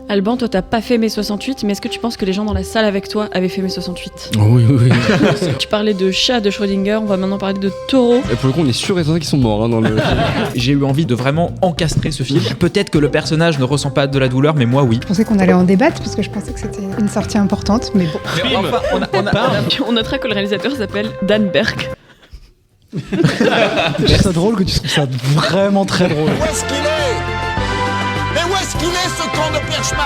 Alban, toi t'as pas fait mai 68, mais est-ce que tu penses que les gens dans la salle avec toi avaient fait mai 68 ? Oui. Tu parlais de chat de Schrödinger, on va maintenant parler de taureau. Et pour le coup, on est sûr et certain qu'ils sont morts dans le. J'ai eu envie de vraiment encastrer ce film. Peut-être que le personnage ne ressent pas de la douleur, mais moi oui. Je pensais qu'on allait en débattre parce que je pensais que c'était une sortie importante, mais bon. Mais enfin, On notera que le réalisateur s'appelle Dan Berg. Je trouve ça drôle que tu trouves ça vraiment très drôle. Où est-ce qu'il est ? Mais où est-ce qu'il est, ce con de Perchman ?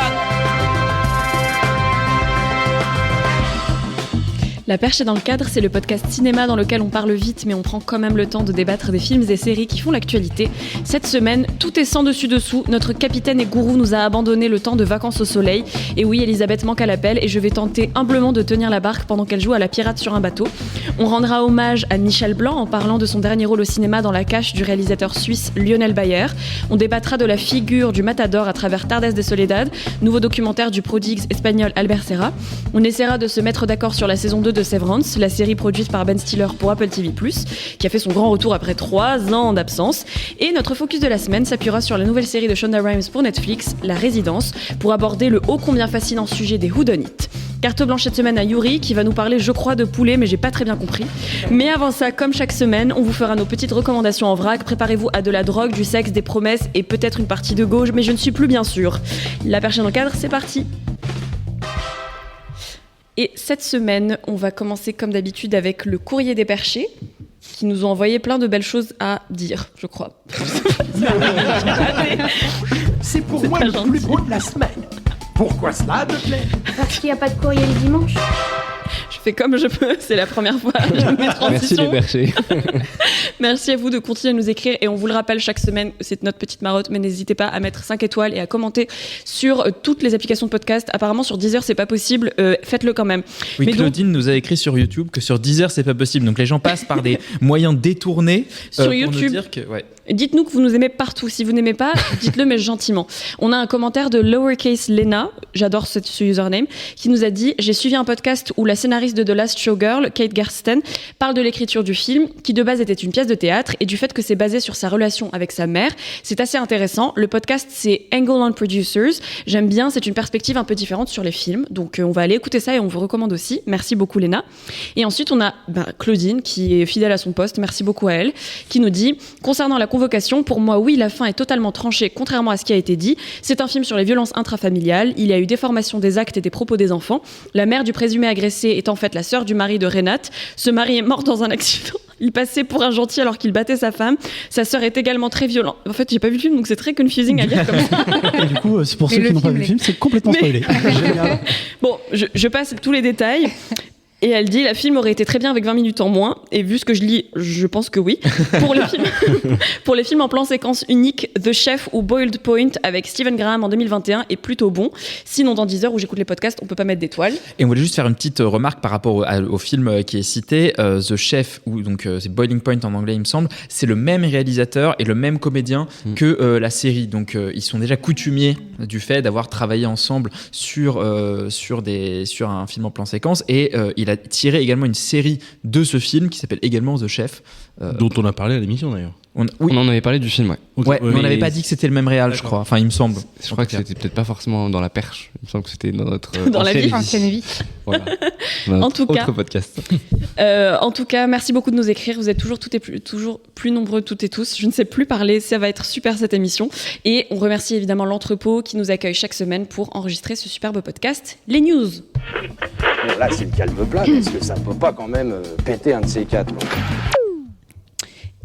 La Perche est dans le cadre, c'est le podcast cinéma dans lequel on parle vite mais on prend quand même le temps de débattre des films et séries qui font l'actualité. Cette semaine, tout est sans dessus dessous. Notre capitaine et gourou nous a abandonné le temps de vacances au soleil. Et oui, Elisabeth manque à l'appel et je vais tenter humblement de tenir la barque pendant qu'elle joue à la pirate sur un bateau. On rendra hommage à Michel Blanc en parlant de son dernier rôle au cinéma dans La Cache du réalisateur suisse Lionel Bayer. On débattra de la figure du Matador à travers Tardes de Soledad, nouveau documentaire du prodigue espagnol Albert Serra. On essaiera de se mettre d'accord sur la saison 2 de Severance, la série produite par Ben Stiller pour Apple TV+, qui a fait son grand retour après 3 ans d'absence. Et notre focus de la semaine s'appuiera sur la nouvelle série de Shonda Rhimes pour Netflix, La Résidence, pour aborder le ô combien fascinant sujet des whodunit. Carte blanche cette semaine à Yuri, qui va nous parler, je crois, de poulet, mais j'ai pas très bien compris. Mais avant ça, comme chaque semaine, on vous fera nos petites recommandations en vrac. Préparez-vous à de la drogue, du sexe, des promesses et peut-être une partie de gauche, mais je ne suis plus bien sûre. La Perche dans le cadre, c'est parti. Et cette semaine, on va commencer comme d'habitude avec le courrier des perchés, qui nous ont envoyé plein de belles choses à dire, je crois. C'est pour moi le plus beau de la semaine. Pourquoi cela, me plaît ? Parce qu'il n'y a pas de courrier le dimanche. Je fais comme je peux, c'est la première fois. Je mets transition. Merci les bergers. Merci à vous de continuer à nous écrire et on vous le rappelle chaque semaine, c'est notre petite marotte, mais n'hésitez pas à mettre 5 étoiles et à commenter sur toutes les applications de podcast. Apparemment sur Deezer c'est pas possible, faites-le quand même. Oui, mais Claudine nous a écrit sur YouTube que sur Deezer c'est pas possible, donc les gens passent par des moyens détournés sur pour YouTube. nous dire que, ouais. Dites-nous que vous nous aimez partout. Si vous n'aimez pas, dites-le, mais gentiment. On a un commentaire de Lowercase Lena, j'adore ce username, qui nous a dit « J'ai suivi un podcast où la scénariste de The Last Showgirl, Kate Gersten, parle de l'écriture du film, qui de base était une pièce de théâtre, et du fait que c'est basé sur sa relation avec sa mère. C'est assez intéressant. Le podcast, c'est Angle on Producers. J'aime bien, c'est une perspective un peu différente sur les films. Donc, on va aller écouter ça et on vous recommande aussi. Merci beaucoup, Lena. Et ensuite, on a Claudine, qui est fidèle à son poste. Merci beaucoup à elle, qui nous dit « Concernant la convocation, pour moi, oui, la fin est totalement tranchée, contrairement à ce qui a été dit. C'est un film sur les violences intrafamiliales. Il y a eu déformation des actes et des propos des enfants. La mère du présumé agressé est en fait la sœur du mari de Renate. Ce mari est mort dans un accident. Il passait pour un gentil alors qu'il battait sa femme. Sa sœur est également très violente. En fait, j'ai pas vu le film, donc c'est très confusing à lire comme ça. Et du coup, c'est pour ceux qui n'ont pas vu le film, c'est complètement spoilé. Génial. Bon, je passe tous les détails. Et elle dit, la film aurait été très bien avec 20 minutes en moins. Et vu ce que je lis, je pense que oui. Pour les films en plan séquence unique, The Chef ou Boiled Point avec Stephen Graham en 2021 est plutôt bon. Sinon, dans 10 heures où j'écoute les podcasts, on peut pas mettre d'étoiles. Et on voulait juste faire une petite remarque par rapport au film qui est cité, The Chef, ou donc c'est Boiling Point en anglais, il me semble. C'est le même réalisateur et le même comédien que la série. Donc ils sont déjà coutumiers du fait d'avoir travaillé ensemble sur un film en plan séquence. Et il a tiré également une série de ce film qui s'appelle également The Chef. Dont on a parlé à l'émission d'ailleurs. Oui. On en avait parlé du film, ouais. Ouais, mais on n'avait pas dit que c'était le même réal, je crois. Enfin, il me semble. Je crois que c'était peut-être pas forcément dans La Perche. Il me semble que c'était dans notre Dans la vie. Ancienne vie. Voilà. En tout cas. Autre podcast. En tout cas, merci beaucoup de nous écrire. Vous êtes toujours plus nombreux toutes et tous. Je ne sais plus parler. Ça va être super cette émission. Et on remercie évidemment l'entrepôt qui nous accueille chaque semaine pour enregistrer ce superbe podcast. Les news. Bon, là, c'est le calme plat, parce que ça peut pas quand même péter un de ces quatre. Quoi.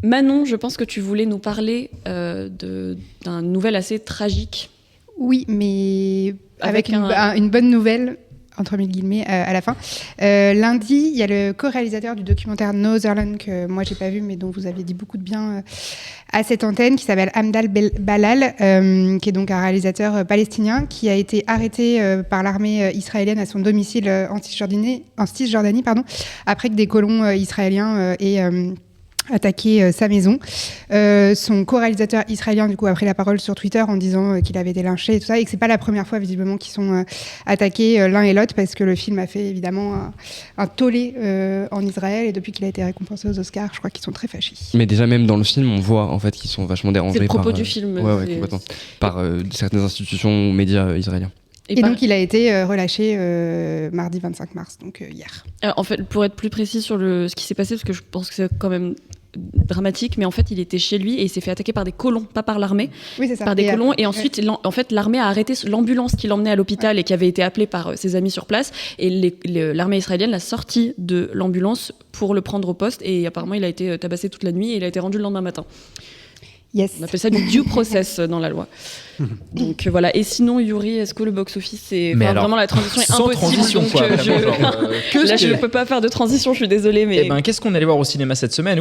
Manon, je pense que tu voulais nous parler d'un nouvel assez tragique. Oui, mais avec un- une bonne nouvelle, entre mille guillemets, à la fin. Lundi, il y a le co-réalisateur du documentaire Northern, que moi j'ai pas vu, mais dont vous aviez dit beaucoup de bien à cette antenne, qui s'appelle Hamdal Balal, qui est donc un réalisateur palestinien, qui a été arrêté par l'armée israélienne à son domicile en Cisjordanie, après que des colons israéliens aient attaqué sa maison. Son co-réalisateur israélien, du coup, a pris la parole sur Twitter en disant qu'il avait été lynché et tout ça, et que c'est pas la première fois, visiblement, qu'ils sont attaqués l'un et l'autre, parce que le film a fait, évidemment, un tollé en Israël, et depuis qu'il a été récompensé aux Oscars, je crois qu'ils sont très fâchés. Mais déjà, même dans le film, on voit, en fait, qu'ils sont vachement dérangés c'est le propos par... du film. Ouais, complètement. Par certaines institutions ou médias israéliens. Et donc, il a été relâché mardi 25 mars, donc hier. En fait, pour être plus précis sur ce qui s'est passé, parce que je pense que c'est quand même dramatique, mais en fait, il était chez lui et il s'est fait attaquer par des colons, pas par l'armée, oui, c'est ça. par des colons. Et ensuite, en fait, l'armée a arrêté l'ambulance qui l'emmenait à l'hôpital et qui avait été appelée par ses amis sur place. Et l'armée israélienne l'a sorti de l'ambulance pour le prendre au poste. Et apparemment, il a été tabassé toute la nuit et il a été rendu le lendemain matin. Yes. On appelle ça du due process dans la loi. Donc voilà. Et sinon, Yuri, est-ce que le box-office, c'est vraiment la transition est impossible. Transition, donc, quoi, je ne peux pas faire de transition. Je suis désolée, mais. Eh ben, qu'est-ce qu'on allait voir au cinéma cette semaine ?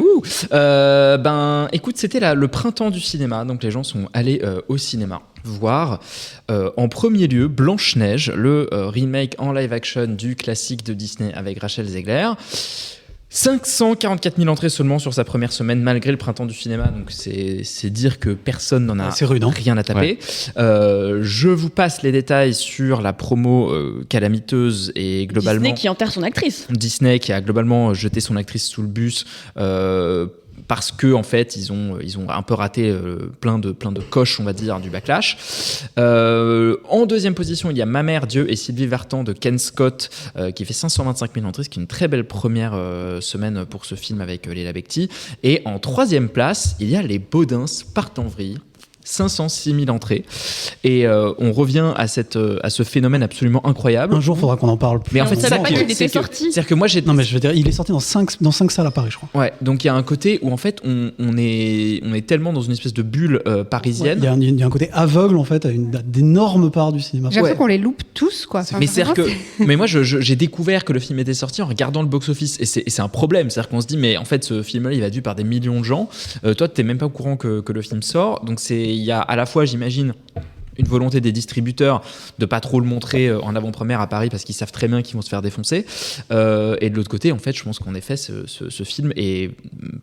Écoute, c'était le printemps du cinéma, donc les gens sont allés au cinéma voir. En premier lieu, Blanche-Neige, le remake en live-action du classique de Disney avec Rachel Zegler. 544 000 entrées seulement sur sa première semaine, malgré le printemps du cinéma. Donc c'est dire que personne n'en a rien à taper. Ouais. Je vous passe les détails sur la promo calamiteuse et globalement... Disney qui enterre son actrice. Disney qui a globalement jeté son actrice sous le bus... parce que en fait ils ont un peu raté plein de coches, on va dire, du backlash. En deuxième position, il y a Ma mère, Dieu et Sylvie Vartan de Ken Scott qui fait 525 000 entrées, ce qui est une très belle première semaine pour ce film avec Léla Becti. Et en troisième place, il y a Les Baudins partent en vrille. 506 000 entrées. Et on revient à ce phénomène absolument incroyable. Un jour, il faudra qu'on en parle plus. Mais en fait, ça va pas qu'il était sorti. C'est-à-dire que moi, Non, mais je veux dire, il est sorti dans 5 salles à Paris, je crois. Ouais, donc il y a un côté où en fait, on est tellement dans une espèce de bulle parisienne. Ouais, il y a un côté aveugle, en fait, à d'énormes parts du cinéma. J'ai l'impression qu'on les loupe tous, quoi. Enfin, mais c'est-à-dire que... mais moi, j'ai découvert que le film était sorti en regardant le box-office. Et c'est un problème. C'est-à-dire qu'on se dit, mais en fait, ce film-là, il va vu par des millions de gens. Toi, t'es même pas au courant que le film sort. Donc il y a à la fois, j'imagine, une volonté des distributeurs de pas trop le montrer en avant-première à Paris parce qu'ils savent très bien qu'ils vont se faire défoncer. Et de l'autre côté, en fait, je pense qu'en effet, ce film est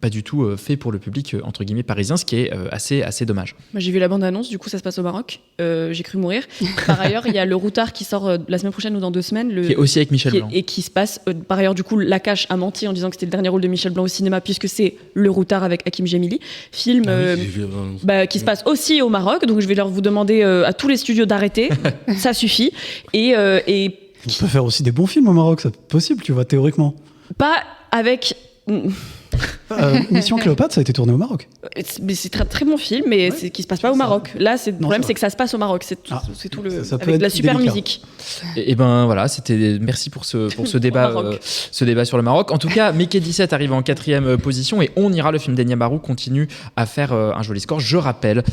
pas du tout fait pour le public entre guillemets parisien, ce qui est assez dommage. Moi, j'ai vu la bande-annonce, du coup, ça se passe au Maroc. J'ai cru mourir. Par ailleurs, il y a Le Routard qui sort la semaine prochaine ou dans 2 semaines. Qui est aussi avec Michel Blanc. Et qui se passe. Par ailleurs, du coup, La Cache a menti en disant que c'était le dernier rôle de Michel Blanc au cinéma, puisque c'est Le Routard avec Hakim Gemili. Film qui se passe aussi au Maroc. Donc, je vais vous demander à tous les studios d'arrêter. Ça suffit. Et on peut faire aussi des bons films au Maroc, c'est possible, tu vois, théoriquement. Pas avec... Mission Cléopâtre, ça a été tourné au Maroc. C'est très très bon film, mais c'est qui se passe pas au Maroc. Là, le problème, c'est que ça se passe au Maroc. C'est tout ça avec la super musique. Et ben voilà, merci pour ce débat, sur le Maroc. En tout cas, Mickey 17 arrive en 4e position et On ira, le film d'Enya Barou, continue à faire un joli score. Je rappelle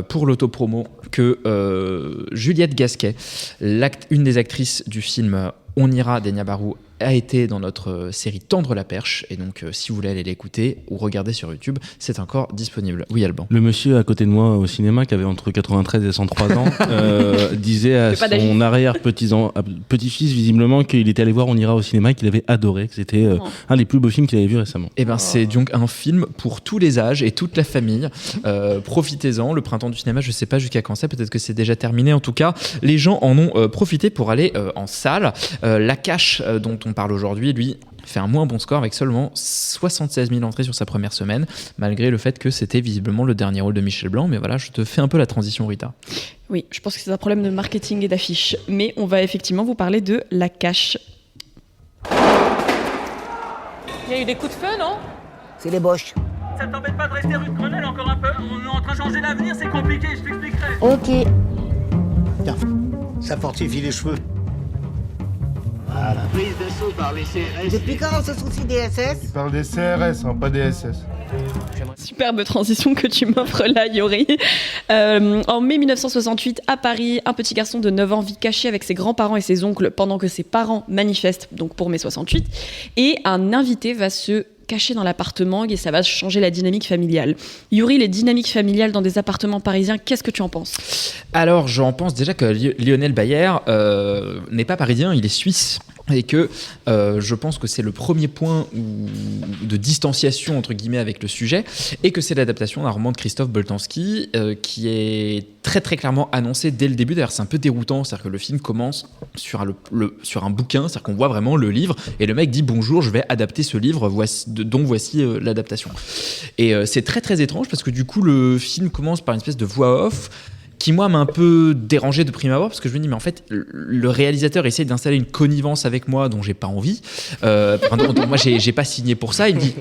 pour l'autopromo que Juliette Gasquet, une des actrices du film On ira d'Enya Barou, a été dans notre série Tendre la perche, et donc si vous voulez aller l'écouter ou regarder sur YouTube, c'est encore disponible. Oui, Alban. Le monsieur à côté de moi au cinéma, qui avait entre 93 et 103 ans, disait à son arrière-petit-fils visiblement qu'il était allé voir On ira au cinéma, qu'il avait adoré, que c'était un des plus beaux films qu'il avait vu récemment. Et ben c'est donc un film pour tous les âges et toute la famille. Profitez-en, le printemps du cinéma, je sais pas jusqu'à quand c'est, peut-être que c'est déjà terminé. En tout cas, les gens en ont profité pour aller en salle. La Cache dont on parle aujourd'hui, lui, fait un moins bon score avec seulement 76 000 entrées sur sa première semaine, malgré le fait que c'était visiblement le dernier rôle de Michel Blanc. Mais voilà, je te fais un peu la transition, Rita. Oui, je pense que c'est un problème de marketing et d'affiche. Mais on va effectivement vous parler de La Cache. Il y a eu des coups de feu, non ? C'est les Boches. Ça t'embête pas de rester rue de Grenelle encore un peu ? On est en train de changer l'avenir, c'est compliqué, je t'expliquerai. Ok. Tiens, ça fortifie les cheveux. Voilà. Prise d'assaut par les CRS. Depuis quand on se soucie des SS ? Il parle des CRS, pas des SS. Superbe transition que tu m'offres là, Yori. En mai 1968, à Paris, un petit garçon de 9 ans vit caché avec ses grands-parents et ses oncles pendant que ses parents manifestent, donc pour mai 68, et un invité va se caché dans l'appartement et ça va changer la dynamique familiale. Yuri, les dynamiques familiales dans des appartements parisiens, qu'est-ce que tu en penses ? Alors, j'en pense déjà que Lionel Bayer n'est pas parisien, il est suisse. et que je pense que c'est le premier point de distanciation entre guillemets avec le sujet, et que c'est l'adaptation d'un roman de Christophe Boltanski qui est très très clairement annoncé dès le début. D'ailleurs c'est un peu déroutant, c'est-à-dire que le film commence sur un bouquin, c'est-à-dire qu'on voit vraiment le livre et le mec dit bonjour, je vais adapter ce livre, dont voici l'adaptation. Et c'est très très étrange parce que du coup le film commence par une espèce de voix off qui moi m'a un peu dérangé de prime abord, parce que je me dis mais en fait le réalisateur essaie d'installer une connivence avec moi dont j'ai pas envie, dont moi j'ai pas signé pour ça. Il dit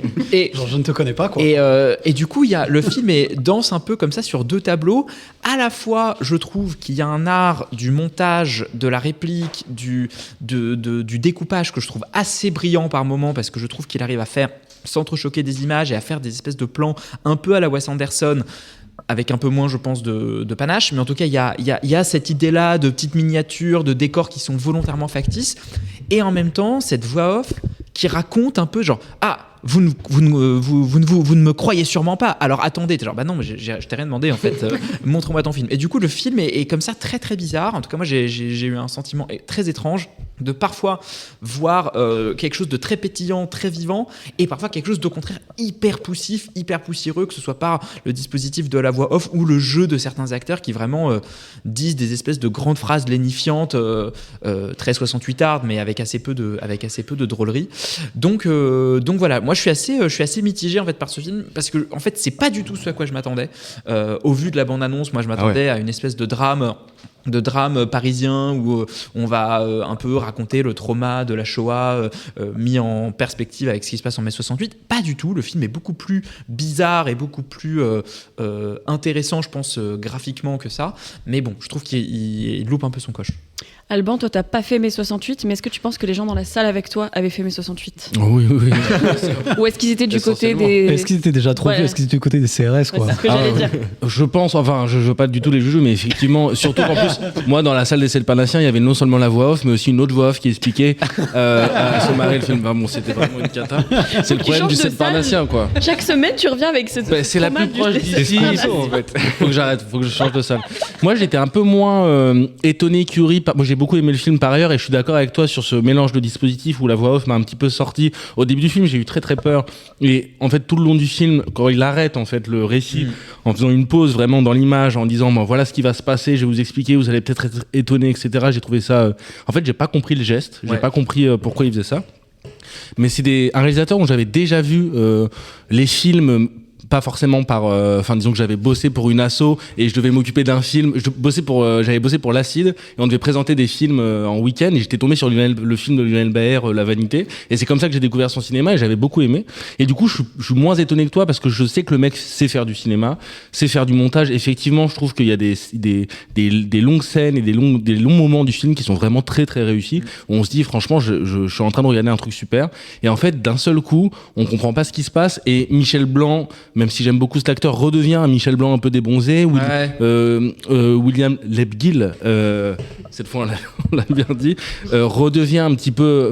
genre je ne te connais pas quoi. Et du coup le film danse un peu comme ça sur deux tableaux. À la fois je trouve qu'il y a un art du montage, de la réplique, du découpage que je trouve assez brillant par moment, parce que je trouve qu'il arrive à faire s'entrechoquer des images et à faire des espèces de plans un peu à la Wes Anderson, avec un peu moins, je pense, de panache. Mais en tout cas, il y a cette idée-là de petites miniatures, de décors qui sont volontairement factices. Et en même temps, cette voix off qui raconte un peu genre « Ah, vous ne me croyez sûrement pas. Alors attendez. » Genre « Bah non, mais je t'ai rien demandé en fait. Montre-moi ton film. » Et du coup, le film est comme ça très très bizarre. En tout cas, moi, j'ai eu un sentiment très étrange de parfois voir quelque chose de très pétillant, très vivant, et parfois quelque chose de contraire hyper poussif, hyper poussiéreux, que ce soit par le dispositif de la voix off ou le jeu de certains acteurs qui vraiment disent des espèces de grandes phrases lénifiantes, très 68 art, mais avec assez peu de drôlerie. Donc voilà, moi je suis assez mitigé en fait par ce film, parce que en fait c'est pas du tout ce à quoi je m'attendais. Au vu de la bande-annonce, moi je m'attendais à une espèce de drame parisien où on va un peu raconter le trauma de la Shoah mis en perspective avec ce qui se passe en mai 68. Pas du tout, le film est beaucoup plus bizarre et beaucoup plus intéressant, je pense, graphiquement que ça. Mais bon, je trouve qu'il loupe un peu son coche. Alban, toi t'as pas fait mai 68, mais est-ce que tu penses que les gens dans la salle avec toi avaient fait mai 68 ? Oui. Ou est-ce qu'ils étaient du côté des... Est-ce qu'ils étaient déjà trop vieux ? Est-ce qu'ils étaient du côté des CRS quoi ? C'est ce que j'allais dire. Je pense, enfin je veux pas du tout les juger, mais effectivement, surtout qu'en plus, moi dans la salle des Selpanassiens, il y avait non seulement la voix off, mais aussi une autre voix off qui expliquait à se marrer le film. Enfin, bon, c'était vraiment une cata. C'est le problème du Selpanassien quoi. Chaque semaine tu reviens avec ce c'est la plus proche d'ici en fait. Faut que j'arrête, faut que je change de salle. Moi j'étais un peu moins étonné, curieux. Moi j'ai beaucoup aimé le film par ailleurs, et je suis d'accord avec toi sur ce mélange de dispositifs où la voix off m'a un petit peu sorti. Au début du film, j'ai eu très très peur, et en fait tout le long du film, quand il arrête en fait le récit en faisant une pause vraiment dans l'image, en disant bon, voilà ce qui va se passer, je vais vous expliquer, vous allez peut-être être étonné, etc. J'ai trouvé ça en fait j'ai pas compris le geste, j'ai pas compris pourquoi il faisait ça, mais c'est un réalisateur dont j'avais déjà vu les films, pas forcément disons que j'avais bossé pour une asso et je devais m'occuper d'un film. J'avais bossé pour l'Acide, et on devait présenter des films en week-end, et j'étais tombé sur le film de Lionel Baer, La Vanité, et c'est comme ça que j'ai découvert son cinéma, et j'avais beaucoup aimé. Et du coup, je suis moins étonné que toi, parce que je sais que le mec sait faire du cinéma, sait faire du montage. Effectivement, je trouve qu'il y a des longues scènes et des longs moments du film qui sont vraiment très très réussis, où on se dit franchement, je suis en train de regarder un truc super. Et en fait, d'un seul coup, on comprend pas ce qui se passe, et Michel Blanc, même si j'aime beaucoup cet acteur, redevient un Michel Blanc un peu débronzé. William Lebguil, cette fois on l'a bien dit, redevient un petit peu,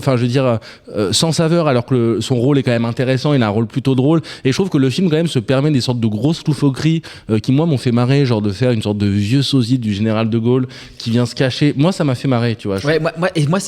sans saveur, alors que son rôle est quand même intéressant, il a un rôle plutôt drôle, et je trouve que le film quand même se permet des sortes de grosses loufoqueries qui moi m'ont fait marrer, genre de faire une sorte de vieux sosie du général de Gaulle qui vient se cacher. Moi ça m'a fait marrer, tu vois. Moi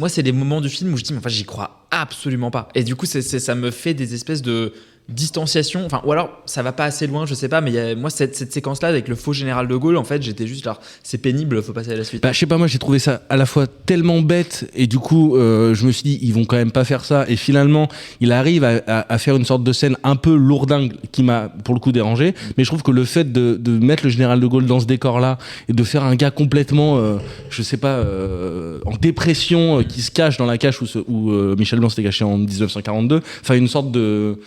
c'est les moments du film où je dis mais enfin j'y crois absolument pas, et du coup ça me fait des espèces de distanciation, ou alors ça va pas assez loin, je sais pas, mais moi cette séquence là avec le faux général de Gaulle, en fait j'étais juste là, c'est pénible, faut passer à la suite. Je sais pas, moi j'ai trouvé ça à la fois tellement bête, et du coup je me suis dit ils vont quand même pas faire ça, et finalement il arrive à faire une sorte de scène un peu lourdingue qui m'a pour le coup dérangé. Mais je trouve que le fait de mettre le général de Gaulle dans ce décor là, et de faire un gars complètement en dépression, qui se cache dans la cache où Michel Blanc s'était caché en 1942, une sorte de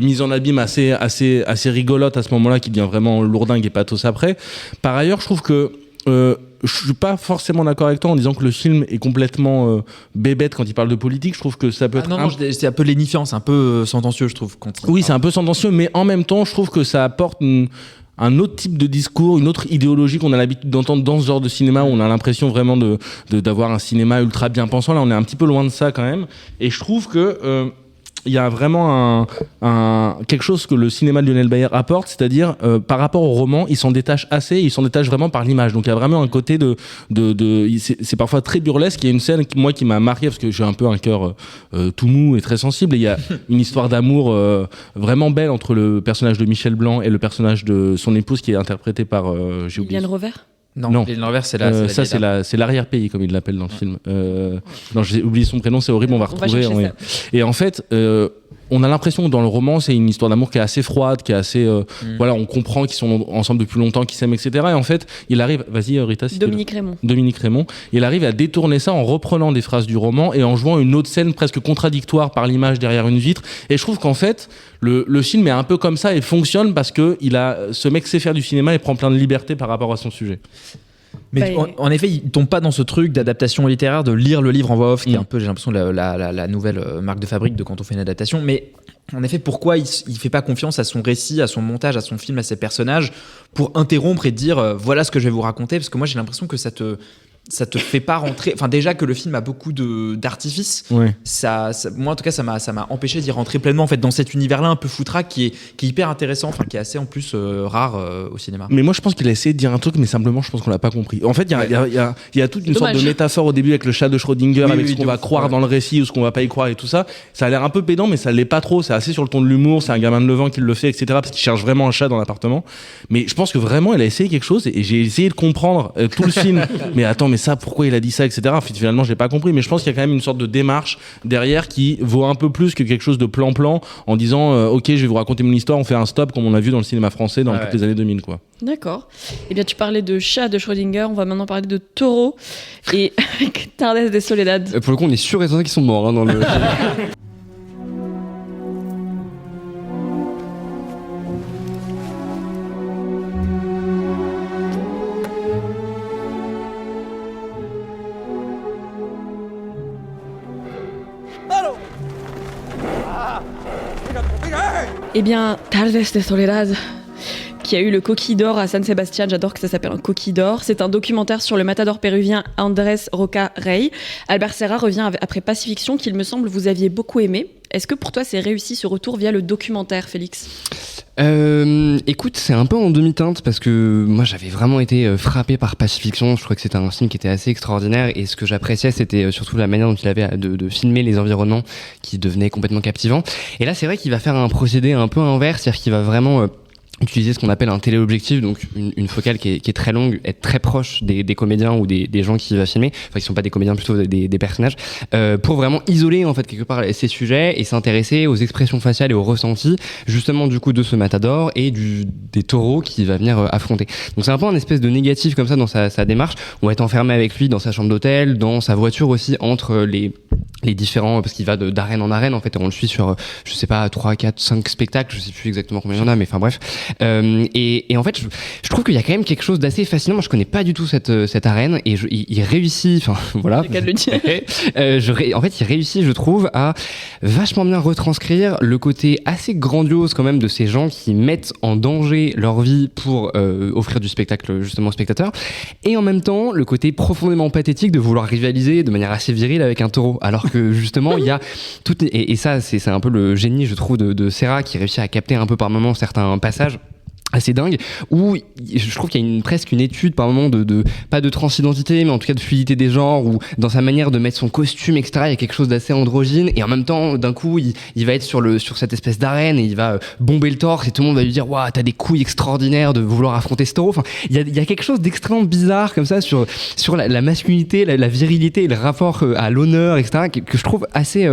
mise en abîme assez rigolote à ce moment-là, qui devient vraiment lourdingue et pathos après. Par ailleurs, je trouve que je suis pas forcément d'accord avec toi en disant que le film est complètement bébête quand il parle de politique. Je trouve que ça peut être c'est un peu lénifiant, c'est un peu sentencieux, je trouve. C'est un peu sentencieux, mais en même temps, je trouve que ça apporte un autre type de discours, une autre idéologie qu'on a l'habitude d'entendre dans ce genre de cinéma, où on a l'impression vraiment d'avoir un cinéma ultra bien pensant. Là, on est un petit peu loin de ça quand même, et je trouve que il y a vraiment quelque chose que le cinéma de Lionel Bayer apporte, c'est-à-dire par rapport au roman, il s'en détache assez, il s'en détache vraiment par l'image. Donc il y a vraiment un côté c'est parfois très burlesque. Il y a une scène qui m'a marqué parce que j'ai un peu un cœur tout mou et très sensible. Et il y a une histoire d'amour vraiment belle entre le personnage de Michel Blanc et le personnage de son épouse qui est interprété par j'ai oublié. Liliane Rover. Non. Liliane Rover, c'est l'arrière-pays comme il l'appelle dans le film. Non, j'ai oublié son prénom, c'est horrible, on va retrouver. Et en fait, on a l'impression que dans le roman, c'est une histoire d'amour qui est assez froide, qui est assez. Voilà, on comprend qu'ils sont ensemble depuis longtemps, qu'ils s'aiment, etc. Et en fait, il arrive. Vas-y, Rita. Dominique Raymond. Il arrive à détourner ça en reprenant des phrases du roman et en jouant une autre scène presque contradictoire par l'image derrière une vitre. Et je trouve qu'en fait, le film est un peu comme ça et fonctionne parce que ce mec sait faire du cinéma et prend plein de liberté par rapport à son sujet. Mais en effet, il tombe pas dans ce truc d'adaptation littéraire, de lire le livre en voix off, qui est un peu, j'ai l'impression, la nouvelle marque de fabrique de quand on fait une adaptation. Mais en effet, pourquoi il fait pas confiance à son récit, à son montage, à son film, à ses personnages, pour interrompre et dire voilà ce que je vais vous raconter? Parce que moi, j'ai l'impression que ça te fait pas rentrer. Enfin, déjà que le film a beaucoup d'artifices. Ouais. Moi, en tout cas, ça m'a empêché d'y rentrer pleinement en fait dans cet univers-là un peu foutraque qui est hyper intéressant, enfin qui est assez en plus rare au cinéma. Mais moi, je pense qu'il a essayé de dire un truc, mais simplement, je pense qu'on l'a pas compris. En fait, il y a toute une sorte de métaphore au début avec le chat de Schrödinger, avec ce qu'on va croire dans le récit ou ce qu'on va pas y croire et tout ça. Ça a l'air un peu pédant, mais ça l'est pas trop. C'est assez sur le ton de l'humour. C'est un gamin de 9 ans qui le fait, etc. Parce qu'il cherche vraiment un chat dans l'appartement. Mais je pense que vraiment, il a essayé quelque chose et j'ai essayé de comprendre tout le film. Mais attends, mais ça, pourquoi il a dit ça, etc. Finalement, j'ai pas compris, mais je pense qu'il y a quand même une sorte de démarche derrière qui vaut un peu plus que quelque chose de plan-plan en disant ok, je vais vous raconter mon histoire, on fait un stop comme on a vu dans le cinéma français dans toutes les années 2000, quoi. D'accord. Eh bien, tu parlais de chat de Schrödinger, on va maintenant parler de taureau et Tardes de Soledad. Pour le coup, on est sûr et certain qu'ils sont morts dans le. Eh bien, Tardes de Soledad, qui a eu le Coquille d'Or à San Sebastián, j'adore que ça s'appelle un Coquille d'Or. C'est un documentaire sur le matador péruvien Andrés Roca Rey. Albert Serra revient après Pacifiction, qu'il me semble vous aviez beaucoup aimé. Est-ce que pour toi c'est réussi ce retour via le documentaire, Félix ? Écoute, c'est un peu en demi-teinte parce que moi j'avais vraiment été frappé par Pacifiction. Je trouvais que c'était un film qui était assez extraordinaire et ce que j'appréciais c'était surtout la manière dont il avait de filmer les environnements qui devenaient complètement captivants. Et là c'est vrai qu'il va faire un procédé un peu inverse, c'est-à-dire qu'il va vraiment utiliser ce qu'on appelle un téléobjectif, donc une focale qui est très longue, être très proche des comédiens ou des gens qui va filmer, enfin qui sont pas des comédiens, plutôt des personnages, pour vraiment isoler en fait quelque part ces sujets et s'intéresser aux expressions faciales et aux ressentis justement du coup de ce matador et des taureaux qu'il va venir affronter. Donc c'est un peu un espèce de négatif comme ça dans sa démarche. On va être enfermé avec lui dans sa chambre d'hôtel, dans sa voiture aussi, entre les différents, parce qu'il va d'arène en arène en fait, et on le suit sur je sais pas 3, 4, 5 spectacles, je sais plus exactement combien il y en a, mais enfin bref. Et en fait je trouve qu'il y a quand même quelque chose d'assez fascinant. Moi je connais pas du tout cette arène et il réussit, enfin voilà, j'ai qu'à le dire. En fait il réussit, je trouve, à vachement bien retranscrire le côté assez grandiose quand même de ces gens qui mettent en danger leur vie pour offrir du spectacle justement aux spectateurs, et en même temps le côté profondément pathétique de vouloir rivaliser de manière assez virile avec un taureau, alors que justement il y a tout, et ça c'est un peu le génie je trouve de Serra, qui réussit à capter un peu par moments certains passages assez dingue, où je trouve qu'il y a presque une étude par moment de pas de transidentité, mais en tout cas de fluidité des genres, ou dans sa manière de mettre son costume, etc. Il y a quelque chose d'assez androgyne, et en même temps d'un coup il va être sur cette espèce d'arène et il va bomber le torse et tout le monde va lui dire waouh, t'as des couilles extraordinaires de vouloir affronter ce taureau. Enfin, il y a quelque chose d'extrêmement bizarre comme ça sur la masculinité, la virilité et le rapport à l'honneur, etc. que je trouve assez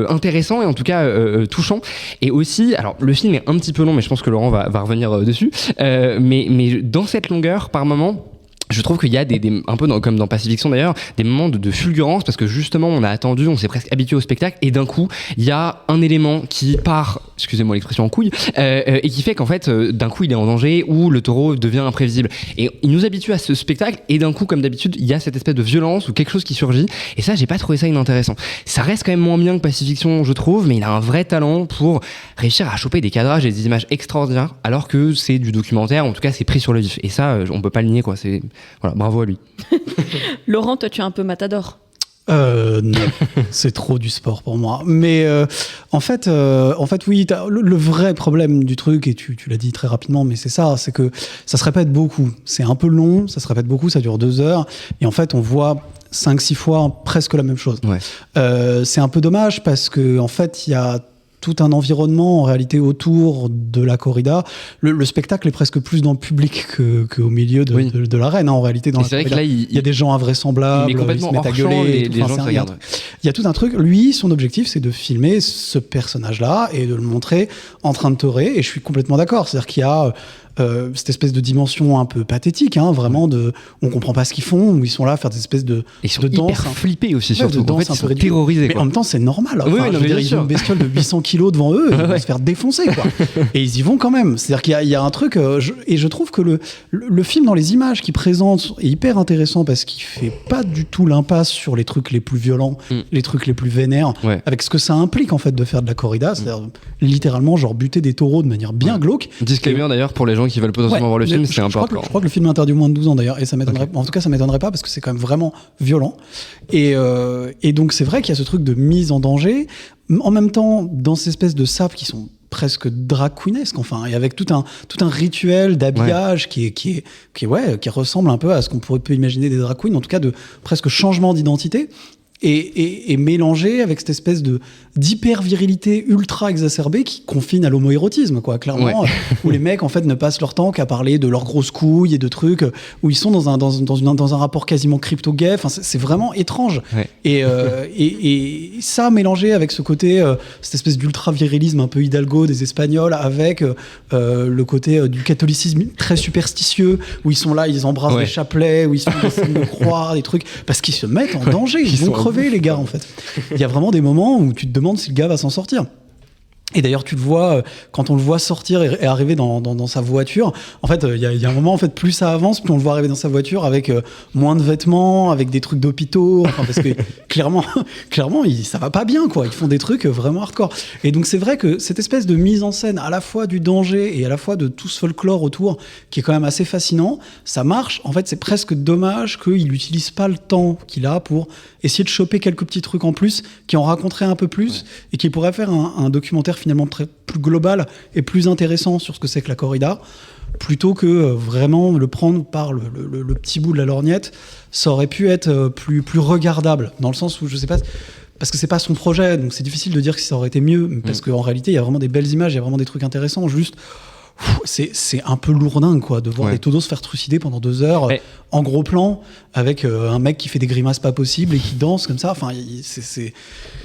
intéressant et en tout cas touchant. Et aussi, alors le film est un petit peu long, mais je pense que Laurent va revenir dessus, mais dans cette longueur par moment je trouve qu'il y a un peu comme dans Pacifiction d'ailleurs, des moments de fulgurance, parce que justement on a attendu, on s'est presque habitué au spectacle, et d'un coup il y a un élément qui part, excusez-moi l'expression en couille, et qui fait qu'en fait d'un coup il est en danger, ou le taureau devient imprévisible, et il nous habitue à ce spectacle, et d'un coup comme d'habitude il y a cette espèce de violence ou quelque chose qui surgit, et ça j'ai pas trouvé ça inintéressant. Ça reste quand même moins bien que Pacifiction je trouve, mais il a un vrai talent pour réussir à choper des cadrages et des images extraordinaires, alors que c'est du documentaire, en tout cas c'est pris sur le vif, et ça on peut pas le nier quoi. Voilà, bravo à lui. Laurent, toi tu es un peu matador. Non, c'est trop du sport pour moi. Mais en fait, oui, le vrai problème du truc, et tu l'as dit très rapidement, mais c'est ça, c'est que ça se répète beaucoup. C'est un peu long, ça se répète beaucoup, ça dure 2 heures, et en fait, on voit 5-6 fois presque la même chose. Ouais. C'est un peu dommage parce que en fait, il y a tout un environnement en réalité autour de la corrida. Le spectacle est presque plus dans le public qu'au milieu de l'arène, en réalité. Dans c'est vrai que là, il y a des gens invraisemblables, ils se mettent à gueuler. Les gens se regardent. Il y a tout un truc. Lui, son objectif, c'est de filmer ce personnage-là et de le montrer en train de torer. Et je suis complètement d'accord. C'est-à-dire qu'il y a cette espèce de dimension un peu pathétique, vraiment, on comprend pas ce qu'ils font, où ils sont là à faire des espèces de ils sont danse. Hyper flippés aussi, surtout. En fait, ils sont terrorisés. Mais en même temps, c'est normal. Oui, non, ils ont une bestiole de 800 kilos devant eux, ils vont se faire défoncer, quoi. Et ils y vont quand même. C'est-à-dire qu'il y a un truc, et je trouve que le film, dans les images qu'il présente, est hyper intéressant parce qu'il fait pas du tout l'impasse sur les trucs les plus violents, les trucs les plus vénères, avec ce que ça implique, en fait, de faire de la corrida, c'est-à-dire littéralement, genre, buter des taureaux de manière bien glauque. Disclaimer d'ailleurs pour les gens qui veulent potentiellement voir le film, c'est important. Je crois que le film est interdit aux moins de 12 ans d'ailleurs, et ça m'étonnerait. En tout cas, ça m'étonnerait pas parce que c'est quand même vraiment violent. Et donc c'est vrai qu'il y a ce truc de mise en danger. En même temps, dans ces espèces de sapes qui sont presque drag queenesques, enfin, et avec tout un rituel d'habillage qui ressemble un peu à ce qu'on peut imaginer des drag queens, en tout cas de presque changement d'identité. Et mélangé avec cette espèce d'hyper-virilité ultra exacerbée qui confine à l'homoérotisme, quoi, clairement, où les mecs, en fait, ne passent leur temps qu'à parler de leurs grosses couilles et de trucs, où ils sont dans un rapport quasiment crypto-gay. Enfin, c'est vraiment étrange. Ouais. Et ça, mélangé avec ce côté, cette espèce d'ultra-virilisme un peu hidalgo des Espagnols, avec le côté du catholicisme très superstitieux, où ils sont là, ils embrassent des chapelets, où ils sont des signes de croix, des trucs, parce qu'ils se mettent en danger, ils vont crever, les gars, en fait. Il y a vraiment des moments où tu te demandes si le gars va s'en sortir. Et d'ailleurs, tu le vois, quand on le voit sortir et arriver dans sa voiture, en fait, il y a un moment, en fait, plus ça avance, plus on le voit arriver dans sa voiture avec moins de vêtements, avec des trucs d'hôpitaux, enfin, parce que clairement, ça va pas bien, quoi. Ils font des trucs vraiment hardcore. Et donc, c'est vrai que cette espèce de mise en scène, à la fois du danger et à la fois de tout ce folklore autour, qui est quand même assez fascinant, ça marche. En fait, c'est presque dommage qu'il n'utilise pas le temps qu'il a pour essayer de choper quelques petits trucs en plus, qui en raconteraient un peu plus, et qui pourrait faire un documentaire finalement plus global et plus intéressant sur ce que c'est que la corrida, plutôt que vraiment le prendre par le petit bout de la lorgnette. Ça aurait pu être plus regardable, dans le sens où, je sais pas, parce que c'est pas son projet, donc c'est difficile de dire que ça aurait été mieux, parce qu'en réalité il y a vraiment des belles images, il y a vraiment des trucs intéressants, juste c'est un peu lourdingue, quoi, de voir des taureaux se faire trucider pendant 2 heures en gros plan, avec un mec qui fait des grimaces pas possibles et qui danse comme ça. Enfin,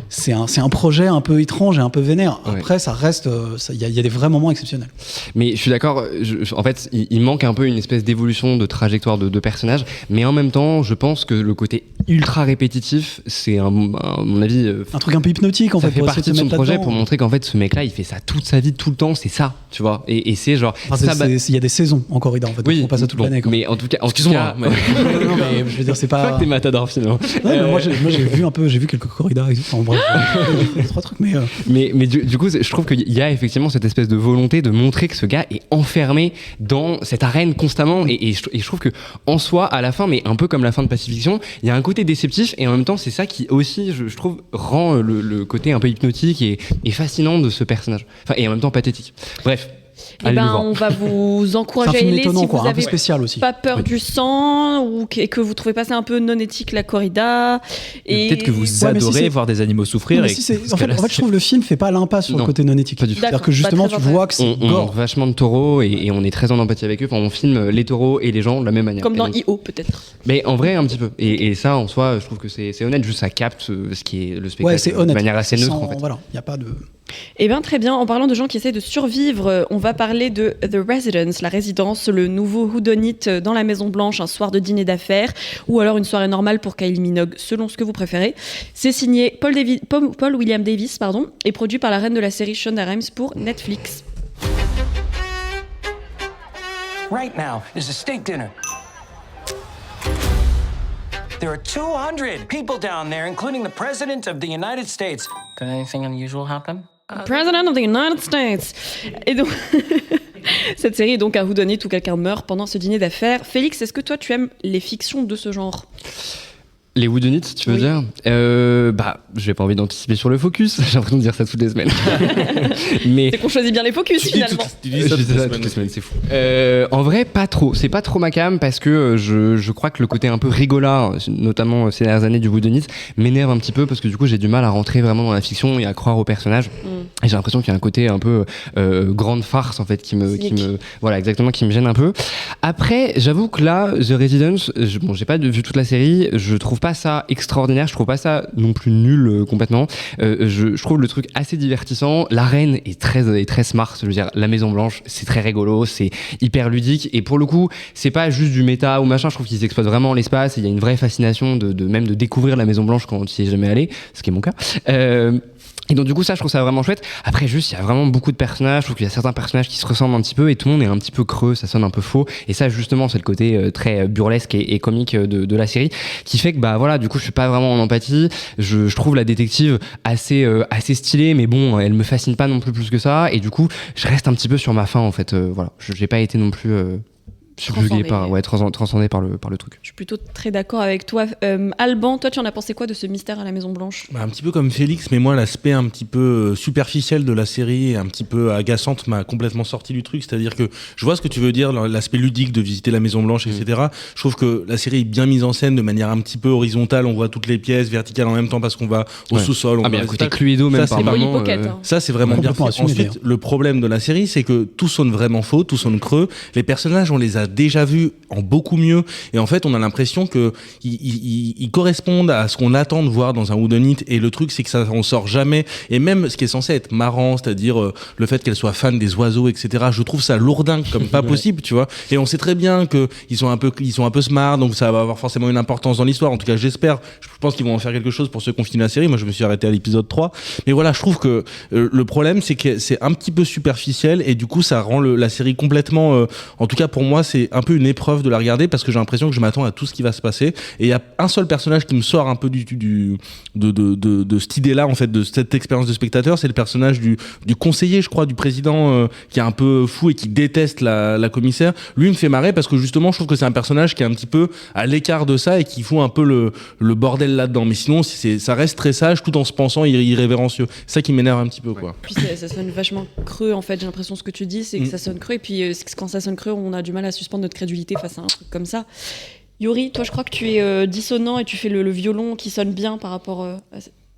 c'est un projet un peu étrange et un peu vénère. Après, ça reste, il y a des vrais moments exceptionnels. Mais je suis d'accord, en fait, il manque un peu une espèce d'évolution de trajectoire de personnages, mais en même temps, je pense que le côté ultra répétitif, c'est à mon avis un truc un peu hypnotique, en fait. Ça fait partie de son projet pour montrer qu'en fait, ce mec-là, il fait ça toute sa vie, tout le temps, c'est ça, tu vois. Et c'est genre. Il y a des saisons en corrida, en fait. Oui, on passe à toute l'année. Mais en tout cas, non, mais je veux dire, c'est pas. C'est pas que t'es matador finalement. Non, moi j'ai vu quelques corridas. Enfin, bref, 3 trucs, mais du coup, je trouve qu'il y a effectivement cette espèce de volonté de montrer que ce gars est enfermé dans cette arène constamment. Et je trouve que en soi, à la fin, mais un peu comme la fin de Pacific Fiction, il y a un côté déceptif et en même temps, c'est ça qui aussi, je trouve, rend le côté un peu hypnotique et fascinant de ce personnage. Enfin, et en même temps pathétique. Bref. On va vous encourager à y aller si vous avez spécial aussi. Pas peur du sang ou que vous trouvez pas ça un peu non éthique la corrida. Et peut-être que vous adorez voir des animaux souffrir. En fait, je trouve le film fait pas l'impasse sur le côté non éthique. C'est-à-dire que justement, tu vois que c'est gore. On vachement de taureaux et on est très en empathie avec eux. Enfin, on filme les taureaux et les gens de la même manière. Comme dans I.O. peut-être. Mais en vrai, un petit peu. Et ça, en soi, je trouve que c'est honnête. Juste ça capte ce qui est le spectacle de manière assez neutre. En fait. Voilà, il y a pas de. Eh bien, très bien. En parlant de gens qui essaient de survivre, on va parler de The Residence, la résidence, le nouveau whodunit dans la Maison Blanche, un soir de dîner d'affaires, ou alors une soirée normale pour Kylie Minogue, selon ce que vous préférez. C'est signé Paul William Davis, et produit par la reine de la série Shonda Rhimes pour Netflix. Right now is a steak dinner. There are 200 people down there, including the President of the United States. Could anything unusual happen? President of the United States. Et donc, cette série est donc un whodunit où quelqu'un meurt pendant ce dîner d'affaires. Félix, est-ce que toi tu aimes les fictions de ce genre ? Les Whodunits, tu veux dire j'ai pas envie d'anticiper sur le focus. J'ai l'impression de dire ça toutes les semaines. Mais c'est qu'on choisit bien les focus finalement. Tu dis ça toutes les semaines, c'est fou. En vrai, pas trop. C'est pas trop ma cam parce que je crois que le côté un peu rigolard, notamment ces dernières années du Whodunit, m'énerve un petit peu parce que du coup j'ai du mal à rentrer vraiment dans la fiction et à croire aux personnages. Et j'ai l'impression qu'il y a un côté un peu grande farce en fait qui me gêne un peu. Après, j'avoue que là, The Residence, j'ai pas vu toute la série, je trouve pas ça extraordinaire, je trouve pas ça non plus nul complètement. Je trouve le truc assez divertissant. La reine est très smart, je veux dire, la Maison Blanche, c'est très rigolo, c'est hyper ludique et pour le coup, c'est pas juste du méta ou machin, je trouve qu'ils exploitent vraiment l'espace et il y a une vraie fascination de même de découvrir la Maison Blanche quand tu y es jamais allé, ce qui est mon cas. Et donc du coup ça je trouve ça vraiment chouette. Après juste il y a vraiment beaucoup de personnages, je trouve qu'il y a certains personnages qui se ressemblent un petit peu et tout le monde est un petit peu creux, ça sonne un peu faux et ça justement c'est le côté très burlesque et comique de la série qui fait que du coup je suis pas vraiment en empathie. Je trouve la détective assez stylée mais bon elle me fascine pas non plus que ça et du coup je reste un petit peu sur ma faim en fait. J'ai pas été non plus subjugué transcendé par le truc. Je suis plutôt très d'accord avec toi. Alban, toi tu en as pensé quoi de ce mystère à la Maison Blanche ? Un petit peu comme Félix, mais moi l'aspect un petit peu superficiel de la série et un petit peu agaçante m'a complètement sorti du truc, c'est-à-dire que je vois ce que tu veux dire, l'aspect ludique de visiter la Maison Blanche, etc. Je trouve que la série est bien mise en scène de manière un petit peu horizontale, on voit toutes les pièces, verticales en même temps parce qu'on va au sous-sol. Mais à côté Cluedo même par moment. Ça c'est vraiment bien fait. Ensuite, le problème de la série, c'est que tout sonne vraiment faux, tout sonne creux, les personnages on les a déjà vus en beaucoup mieux et en fait on a l'impression que ils correspondent à ce qu'on attend de voir dans un whodunit et le truc c'est que ça on sort jamais et même ce qui est censé être marrant, c'est-à-dire le fait qu'elle soit fan des oiseaux, etc. Je trouve ça lourdingue comme pas possible, tu vois, et on sait très bien que ils sont un peu smart, donc ça va avoir forcément une importance dans l'histoire, en tout cas j'espère, je pense qu'ils vont en faire quelque chose pour ceux qui ont fini la série. Moi je me suis arrêté à l'épisode 3 mais voilà, je trouve que le problème c'est que c'est un petit peu superficiel et du coup ça rend la série complètement en tout cas pour moi c'est un peu une épreuve de la regarder parce que j'ai l'impression que je m'attends à tout ce qui va se passer et il y a un seul personnage qui me sort un peu de cette idée-là en fait, de cette expérience de spectateur, c'est le personnage du conseiller, je crois, du président qui est un peu fou et qui déteste la commissaire. Lui me fait marrer parce que justement je trouve que c'est un personnage qui est un petit peu à l'écart de ça et qui fout un peu le bordel là-dedans, mais sinon ça reste très sage tout en se pensant irrévérencieux. C'est ça qui m'énerve un petit peu quoi. Puis ça sonne vachement creux en fait, j'ai l'impression ce que tu dis c'est que ça sonne creux et puis quand ça sonne creux on a du mal à suspendre notre crédulité face à un truc comme ça. Yuri, toi je crois que tu es dissonant et tu fais le violon qui sonne bien par rapport à...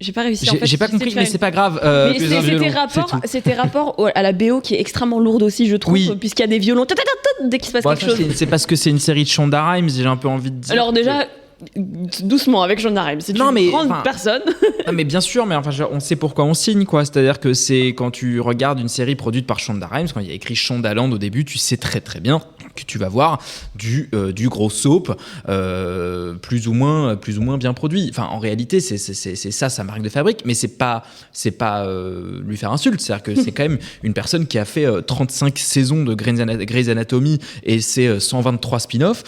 J'ai pas réussi. J'ai pas compris, mais c'est pas grave. C'était rapport à la BO qui est extrêmement lourde aussi, je trouve, puisqu'il y a des violons dès qu'il se passe quelque chose. C'est parce que c'est une série de Shonda Rhimes, j'ai un peu envie de dire. Alors déjà, doucement avec Shonda Rhimes, c'est une grande personne. Non, mais bien sûr, mais enfin, on sait pourquoi on signe, quoi. C'est-à-dire que c'est quand tu regardes une série produite par Shonda Rhimes, quand il y a écrit Shondaland au début, tu sais très très bien que tu vas voir du gros soap plus ou moins bien produit. Enfin, en réalité, c'est ça sa marque de fabrique, mais c'est pas lui faire insulte. C'est-à-dire que c'est quand même une personne qui a fait 35 saisons de Grey's Anatomy et c'est 123 spin-offs.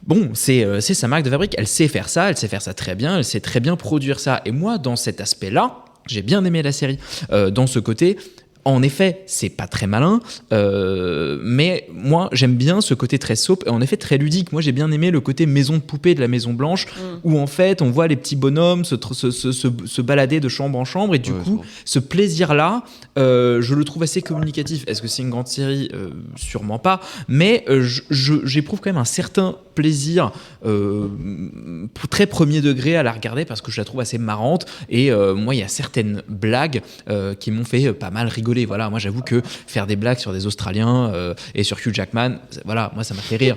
Bon, c'est sa marque de fabrique, elle sait faire ça très bien, elle sait très bien produire ça. Et moi, dans cet aspect-là, j'ai bien aimé la série. Dans ce côté, en effet, c'est pas très malin, mais moi, j'aime bien ce côté très soap et en effet très ludique. Moi, j'ai bien aimé le côté maison de poupée de la Maison Blanche, où en fait, on voit les petits bonhommes se balader de chambre en chambre et du coup, ce plaisir-là, je le trouve assez communicatif. Est-ce que c'est une grande série ? Sûrement pas, mais j'éprouve quand même un certain plaisir très premier degré à la regarder parce que je la trouve assez marrante et moi, il y a certaines blagues qui m'ont fait pas mal rigoler. Voilà, moi j'avoue que faire des blagues sur des Australiens et sur Hugh Jackman, voilà, moi ça m'a fait rire.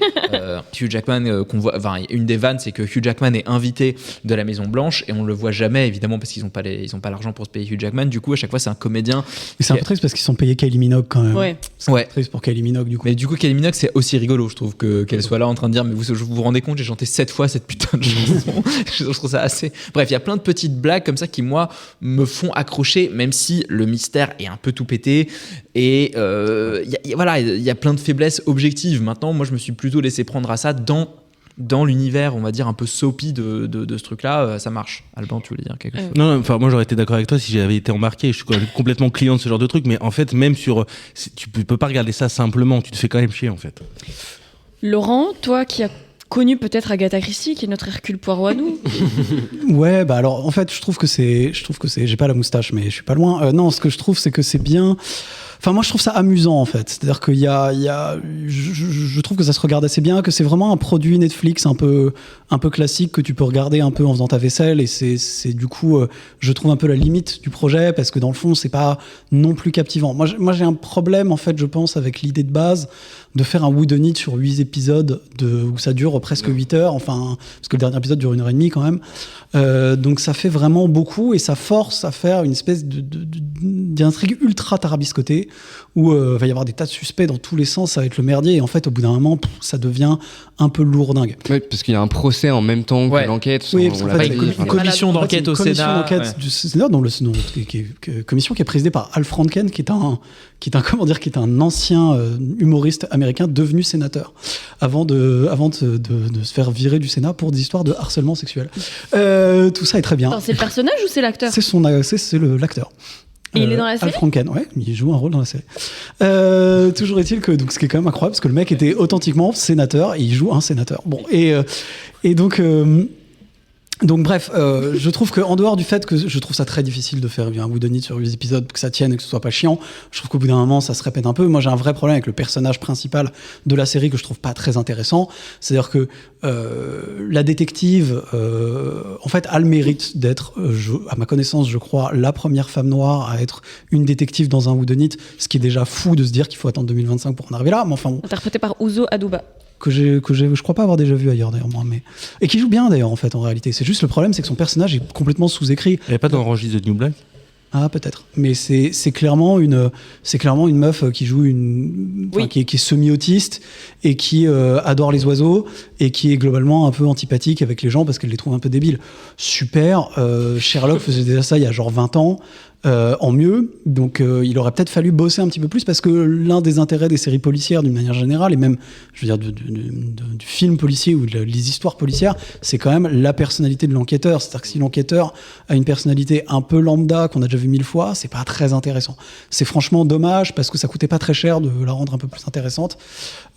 Hugh Jackman, qu'on voit, enfin, une des vannes, c'est que Hugh Jackman est invité de la Maison Blanche et on le voit jamais évidemment parce qu'ils ont pas l'argent pour se payer Hugh Jackman. Du coup, à chaque fois, c'est un comédien. Et c'est un peu triste parce qu'ils sont payés Kylie Minogue quand même. Ouais. C'est triste pour Kylie Minogue du coup. Mais du coup, Kylie Minogue, c'est aussi rigolo, je trouve, qu'elle soit là en train de dire, mais vous vous rendez compte, j'ai chanté 7 fois cette putain de chanson. Je trouve ça assez. Bref, il y a plein de petites blagues comme ça qui moi me font accrocher, même si le mystère est un peu tout pété et il y a plein de faiblesses objectives. Maintenant, moi je me suis plutôt laissé prendre à ça dans l'univers, on va dire un peu soapy de ce truc-là, ça marche. Alban, tu voulais dire quelque chose ? Non, enfin moi j'aurais été d'accord avec toi si j'avais été embarqué. Je suis complètement client de ce genre de truc, mais en fait même tu peux pas regarder ça simplement, tu te fais quand même chier en fait. Laurent, toi qui as connu peut-être Agatha Christie, qui est notre Hercule Poirot à nous. Ouais, bah alors en fait, je trouve que c'est, j'ai pas la moustache, mais je suis pas loin. Non, ce que je trouve, c'est que c'est bien. Enfin, moi, je trouve ça amusant, en fait. C'est-à-dire qu'il y a, je trouve que ça se regarde assez bien, que c'est vraiment un produit Netflix un peu classique que tu peux regarder un peu en faisant ta vaisselle. Et c'est du coup, je trouve un peu la limite du projet parce que dans le fond, c'est pas non plus captivant. Moi, j'ai un problème, en fait, je pense, avec l'idée de base de faire un whodunit sur 8 épisodes où ça dure presque 8 heures. Enfin, parce que le dernier épisode dure 1h30 quand même. Donc, ça fait vraiment beaucoup et ça force à faire une espèce d'intrigue ultra tarabiscotée où va y avoir des tas de suspects dans tous les sens, ça va être le merdier et en fait au bout d'un moment ça devient un peu lourdingue. Oui, parce qu'il y a un procès en même temps que l'enquête. Oui, parce qu'en fait, une commission d'enquête au Sénat. Du Sénat, commission qui est présidée par Al Franken, qui est un ancien humoriste américain devenu sénateur avant de se faire virer du Sénat pour des histoires de harcèlement sexuel. Tout ça est très bien. Attends, c'est le personnage ou c'est l'acteur ? C'est l'acteur. Et il est dans la série ? Al Franken, ouais, il joue un rôle dans la série. Toujours est-il que, donc, ce qui est quand même incroyable, parce que le mec était authentiquement sénateur et il joue un sénateur. Bon, et donc bref, je trouve qu'en dehors du fait que je trouve ça très difficile de faire un whodunit sur 8 épisodes, que ça tienne et que ce soit pas chiant, je trouve qu'au bout d'un moment ça se répète un peu. Moi j'ai un vrai problème avec le personnage principal de la série que je trouve pas très intéressant. C'est-à-dire que la détective, en fait, a le mérite d'être, à ma connaissance, je crois, la première femme noire à être une détective dans un whodunit, ce qui est déjà fou de se dire qu'il faut attendre 2025 pour en arriver là. Mais enfin, bon. Interprétée par Uzo Aduba. Que je crois pas avoir déjà vu ailleurs d'ailleurs moi, mais et qui joue bien d'ailleurs en fait en réalité. C'est juste le problème, c'est que son personnage est complètement sous-écrit. Il n'y a pas dans Orange is the New Black ? Ah peut-être, mais c'est clairement une meuf qui joue qui est semi-autiste et qui adore les oiseaux et qui est globalement un peu antipathique avec les gens parce qu'elle les trouve un peu débiles. Super, Sherlock faisait déjà ça il y a genre 20 ans. En mieux, donc il aurait peut-être fallu bosser un petit peu plus parce que l'un des intérêts des séries policières d'une manière générale et même je veux dire du film policier ou les histoires policières, c'est quand même la personnalité de l'enquêteur. C'est-à-dire que si l'enquêteur a une personnalité un peu lambda qu'on a déjà vu 1000 fois, c'est pas très intéressant. C'est franchement dommage parce que ça coûtait pas très cher de la rendre un peu plus intéressante.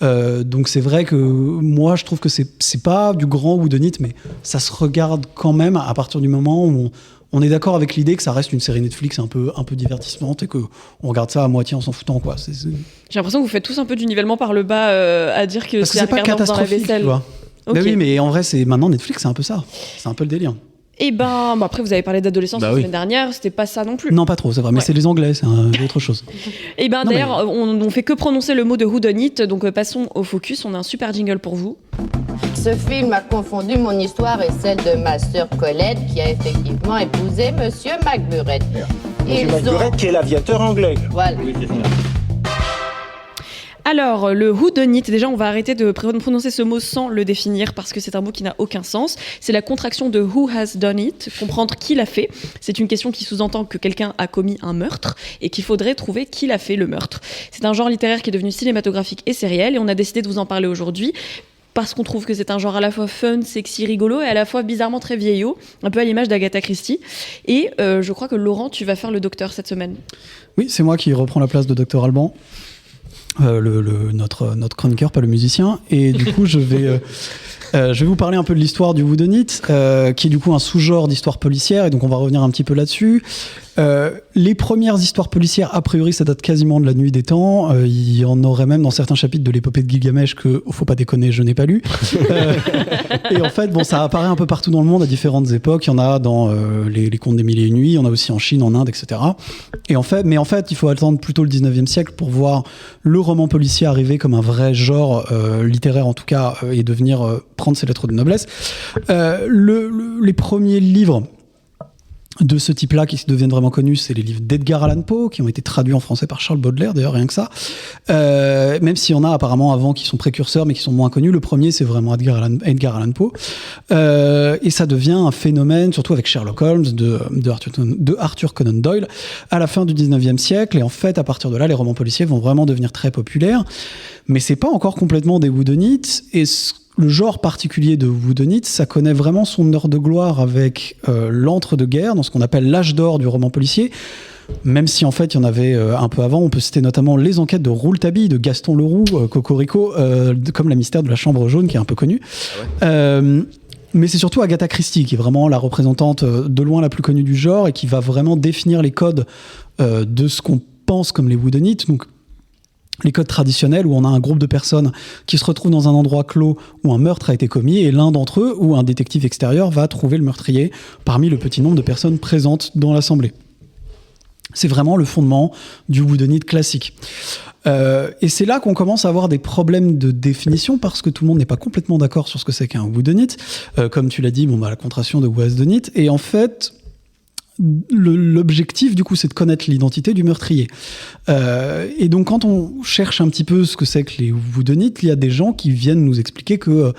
Donc c'est vrai que moi je trouve que c'est pas du grand whodunit, mais ça se regarde quand même à partir du moment où on est d'accord avec l'idée que ça reste une série Netflix un peu divertissante et qu'on regarde ça à moitié en s'en foutant, quoi. J'ai l'impression que vous faites tous un peu du nivellement par le bas à dire que c'est pas catastrophique, tu vois. Okay. Oui, mais en vrai, maintenant Netflix, c'est un peu ça. C'est un peu le délire. Et après vous avez parlé d'adolescence la semaine dernière, c'était pas ça non plus. Non, pas trop, c'est vrai, mais c'est les Anglais, c'est autre chose. Et d'ailleurs, on fait que prononcer le mot de whodunit, donc passons au focus, on a un super jingle pour vous. Ce film a confondu mon histoire et celle de ma sœur Colette, qui a effectivement épousé Monsieur McBurret. Monsieur McBurret, qui est l'aviateur anglais. Voilà. Alors, le whodunit, déjà, on va arrêter de prononcer ce mot sans le définir parce que c'est un mot qui n'a aucun sens. C'est la contraction de who has done it, comprendre qui l'a fait. C'est une question qui sous-entend que quelqu'un a commis un meurtre et qu'il faudrait trouver qui l'a fait le meurtre. C'est un genre littéraire qui est devenu cinématographique et sériel et on a décidé de vous en parler aujourd'hui parce qu'on trouve que c'est un genre à la fois fun, sexy, rigolo et à la fois bizarrement très vieillot, un peu à l'image d'Agatha Christie. Et je crois que Laurent, tu vas faire le docteur cette semaine. Oui, c'est moi qui reprends la place de Dr Alban. Notre chroniqueur, pas le musicien, et du coup je vais vous parler un peu de l'histoire du whodunit, qui est du coup un sous-genre d'histoire policière, et donc on va revenir un petit peu là-dessus. Les premières histoires policières, a priori, ça date quasiment de la nuit des temps. Il y en aurait même dans certains chapitres de l'épopée de Gilgamesh que, faut pas déconner, je n'ai pas lu. Et en fait, ça apparaît un peu partout dans le monde à différentes époques. Il y en a dans les contes des mille et une nuits, il y en a aussi en Chine, en Inde, etc. Mais en fait, il faut attendre plutôt le 19e siècle pour voir le roman policier arriver comme un vrai genre littéraire, en tout cas, et devenir prendre ses lettres de noblesse. Les premiers livres de ce type-là qui deviennent vraiment connus, c'est les livres d'Edgar Allan Poe, qui ont été traduits en français par Charles Baudelaire, d'ailleurs, rien que ça. Même s'il y en a apparemment avant qui sont précurseurs, mais qui sont moins connus. Le premier, c'est vraiment Edgar Allan Poe. Et ça devient un phénomène, surtout avec Sherlock Holmes, de Arthur Conan Doyle, à la fin du 19e siècle. Et en fait, à partir de là, les romans policiers vont vraiment devenir très populaires. Mais c'est pas encore complètement des whodunits. Et le genre particulier de whodunit, ça connaît vraiment son heure de gloire avec l'entre-deux-guerres, dans ce qu'on appelle l'âge d'or du roman policier, même si en fait il y en avait un peu avant. On peut citer notamment les enquêtes de Rouletabille, de Gaston Leroux, Cocorico, comme La mystère de la chambre jaune, qui est un peu connue. Mais c'est surtout Agatha Christie qui est vraiment la représentante de loin la plus connue du genre et qui va vraiment définir les codes de ce qu'on pense comme les whodunites. Donc les codes traditionnels où on a un groupe de personnes qui se retrouvent dans un endroit clos où un meurtre a été commis et l'un d'entre eux, ou un détective extérieur, va trouver le meurtrier parmi le petit nombre de personnes présentes dans l'assemblée. C'est vraiment le fondement du whodunit classique. Et c'est là qu'on commence à avoir des problèmes de définition parce que tout le monde n'est pas complètement d'accord sur ce que c'est qu'un whodunit. Comme tu l'as dit, la contraction de whodunit. Et en fait, l'objectif, du coup, c'est de connaître l'identité du meurtrier. Et donc, quand on cherche un petit peu ce que c'est que les whodunites, il y a des gens qui viennent nous expliquer que,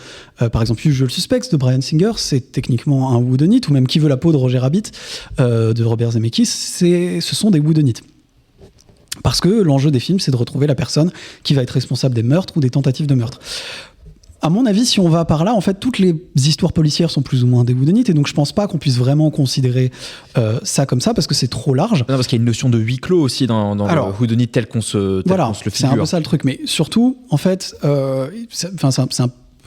par exemple, Usual Suspects de Bryan Singer, c'est techniquement un whodunit, ou même Qui veut la peau de Roger Rabbit de Robert Zemeckis, ce sont des whodunites. Parce que l'enjeu des films, c'est de retrouver la personne qui va être responsable des meurtres ou des tentatives de meurtre. À mon avis, si on va par là, en fait, toutes les histoires policières sont plus ou moins des whodunites, et donc je pense pas qu'on puisse vraiment considérer ça comme ça, parce que c'est trop large. Non, parce qu'il y a une notion de huis clos aussi dans le whodunit tel qu'on se le figure. C'est un peu ça le truc, mais surtout, en fait, je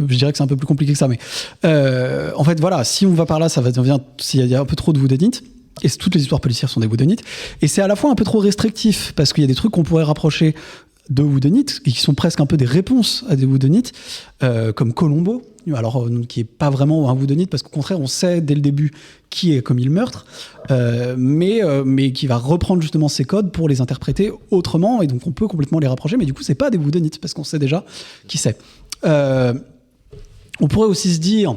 dirais que c'est un peu plus compliqué que ça, mais en fait, voilà, si on va par là, ça va devenir, s'il y a un peu trop de whodunites, et toutes les histoires policières sont des whodunites, et c'est à la fois un peu trop restrictif, parce qu'il y a des trucs qu'on pourrait rapprocher de whodunites, qui sont presque un peu des réponses à des whodunites, comme Colombo, alors qui est pas vraiment un whodunit, parce qu'au contraire, on sait dès le début qui est commis le meurtre, mais qui va reprendre justement ces codes pour les interpréter autrement, et donc on peut complètement les rapprocher, mais du coup, c'est pas des whodunites, parce qu'on sait déjà qui c'est. On pourrait aussi se dire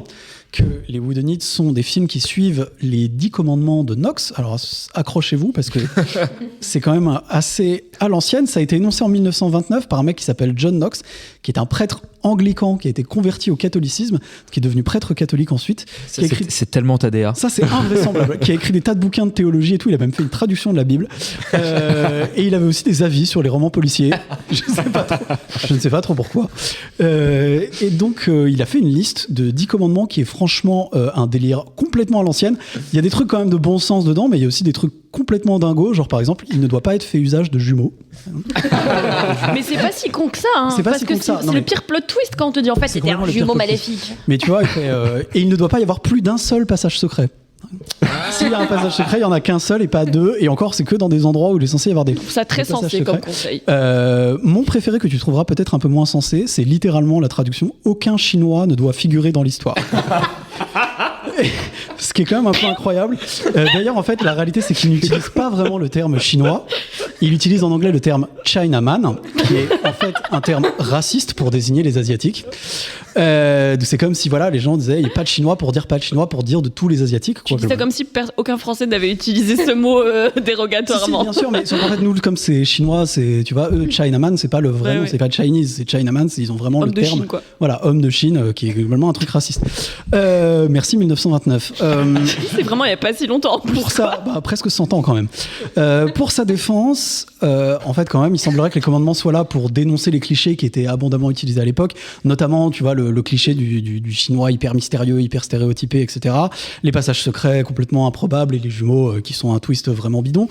que les whodunites sont des films qui suivent les 10 commandements de Knox. Alors accrochez-vous parce que c'est quand même assez à l'ancienne. Ça a été énoncé en 1929 par un mec qui s'appelle John Knox, qui est un prêtre anglican qui a été converti au catholicisme, qui est devenu prêtre catholique ensuite. C'est tellement TDA. Ça, c'est invraisemblable. Qui a écrit des tas de bouquins de théologie et tout. Il a même fait une traduction de la Bible. Et il avait aussi des avis sur les romans policiers. Je ne sais pas trop pourquoi. Et donc, il a fait une liste de 10 commandements qui est franchement un délire complètement à l'ancienne. Il y a des trucs quand même de bon sens dedans, mais il y a aussi des trucs complètement dingos, genre par exemple, il ne doit pas être fait usage de jumeaux. Mais c'est pas si con que ça, hein, c'est pas parce si que con que ça. c'est le pire plot twist quand on te dit en fait c'était un jumeau maléfique. Mais tu vois, et il ne doit pas y avoir plus d'un seul passage secret. S'il y a un passage secret, il n'y en a qu'un seul et pas deux, et encore c'est que dans des endroits où il est censé y avoir des passages secrets. Ça très sensé comme conseil. Mon préféré que tu trouveras peut-être un peu moins sensé, c'est littéralement la traduction « Aucun Chinois ne doit figurer dans l'histoire ». Ce qui est quand même un peu incroyable. D'ailleurs, en fait, la réalité, c'est qu'il n'utilise pas vraiment le terme chinois. Il utilise en anglais le terme Chinaman, qui est en fait un terme raciste pour désigner les Asiatiques. C'est comme si voilà, les gens disaient il n'y a pas de chinois pour dire pas de chinois pour dire de tous les Asiatiques. Tu dis ça comme si aucun Français n'avait utilisé ce mot dérogatoirement. Si, bien sûr, mais en fait, nous, comme c'est chinois, tu vois, eux, Chinaman, c'est pas le vrai nom, c'est pas Chinese, c'est Chinaman, ils ont vraiment le terme. Homme de Chine, quoi. Voilà, homme de Chine, qui est globalement un truc raciste. Merci 1929. C'est vraiment il n'y a pas si longtemps. Pour ça, presque 100 ans quand même. Pour sa défense, en fait, quand même, il semblerait que les commandements soient là pour dénoncer les clichés qui étaient abondamment utilisés à l'époque, notamment, tu vois, le cliché du chinois hyper mystérieux, hyper stéréotypé, etc. Les passages secrets complètement improbables et les jumeaux qui sont un twist vraiment bidon.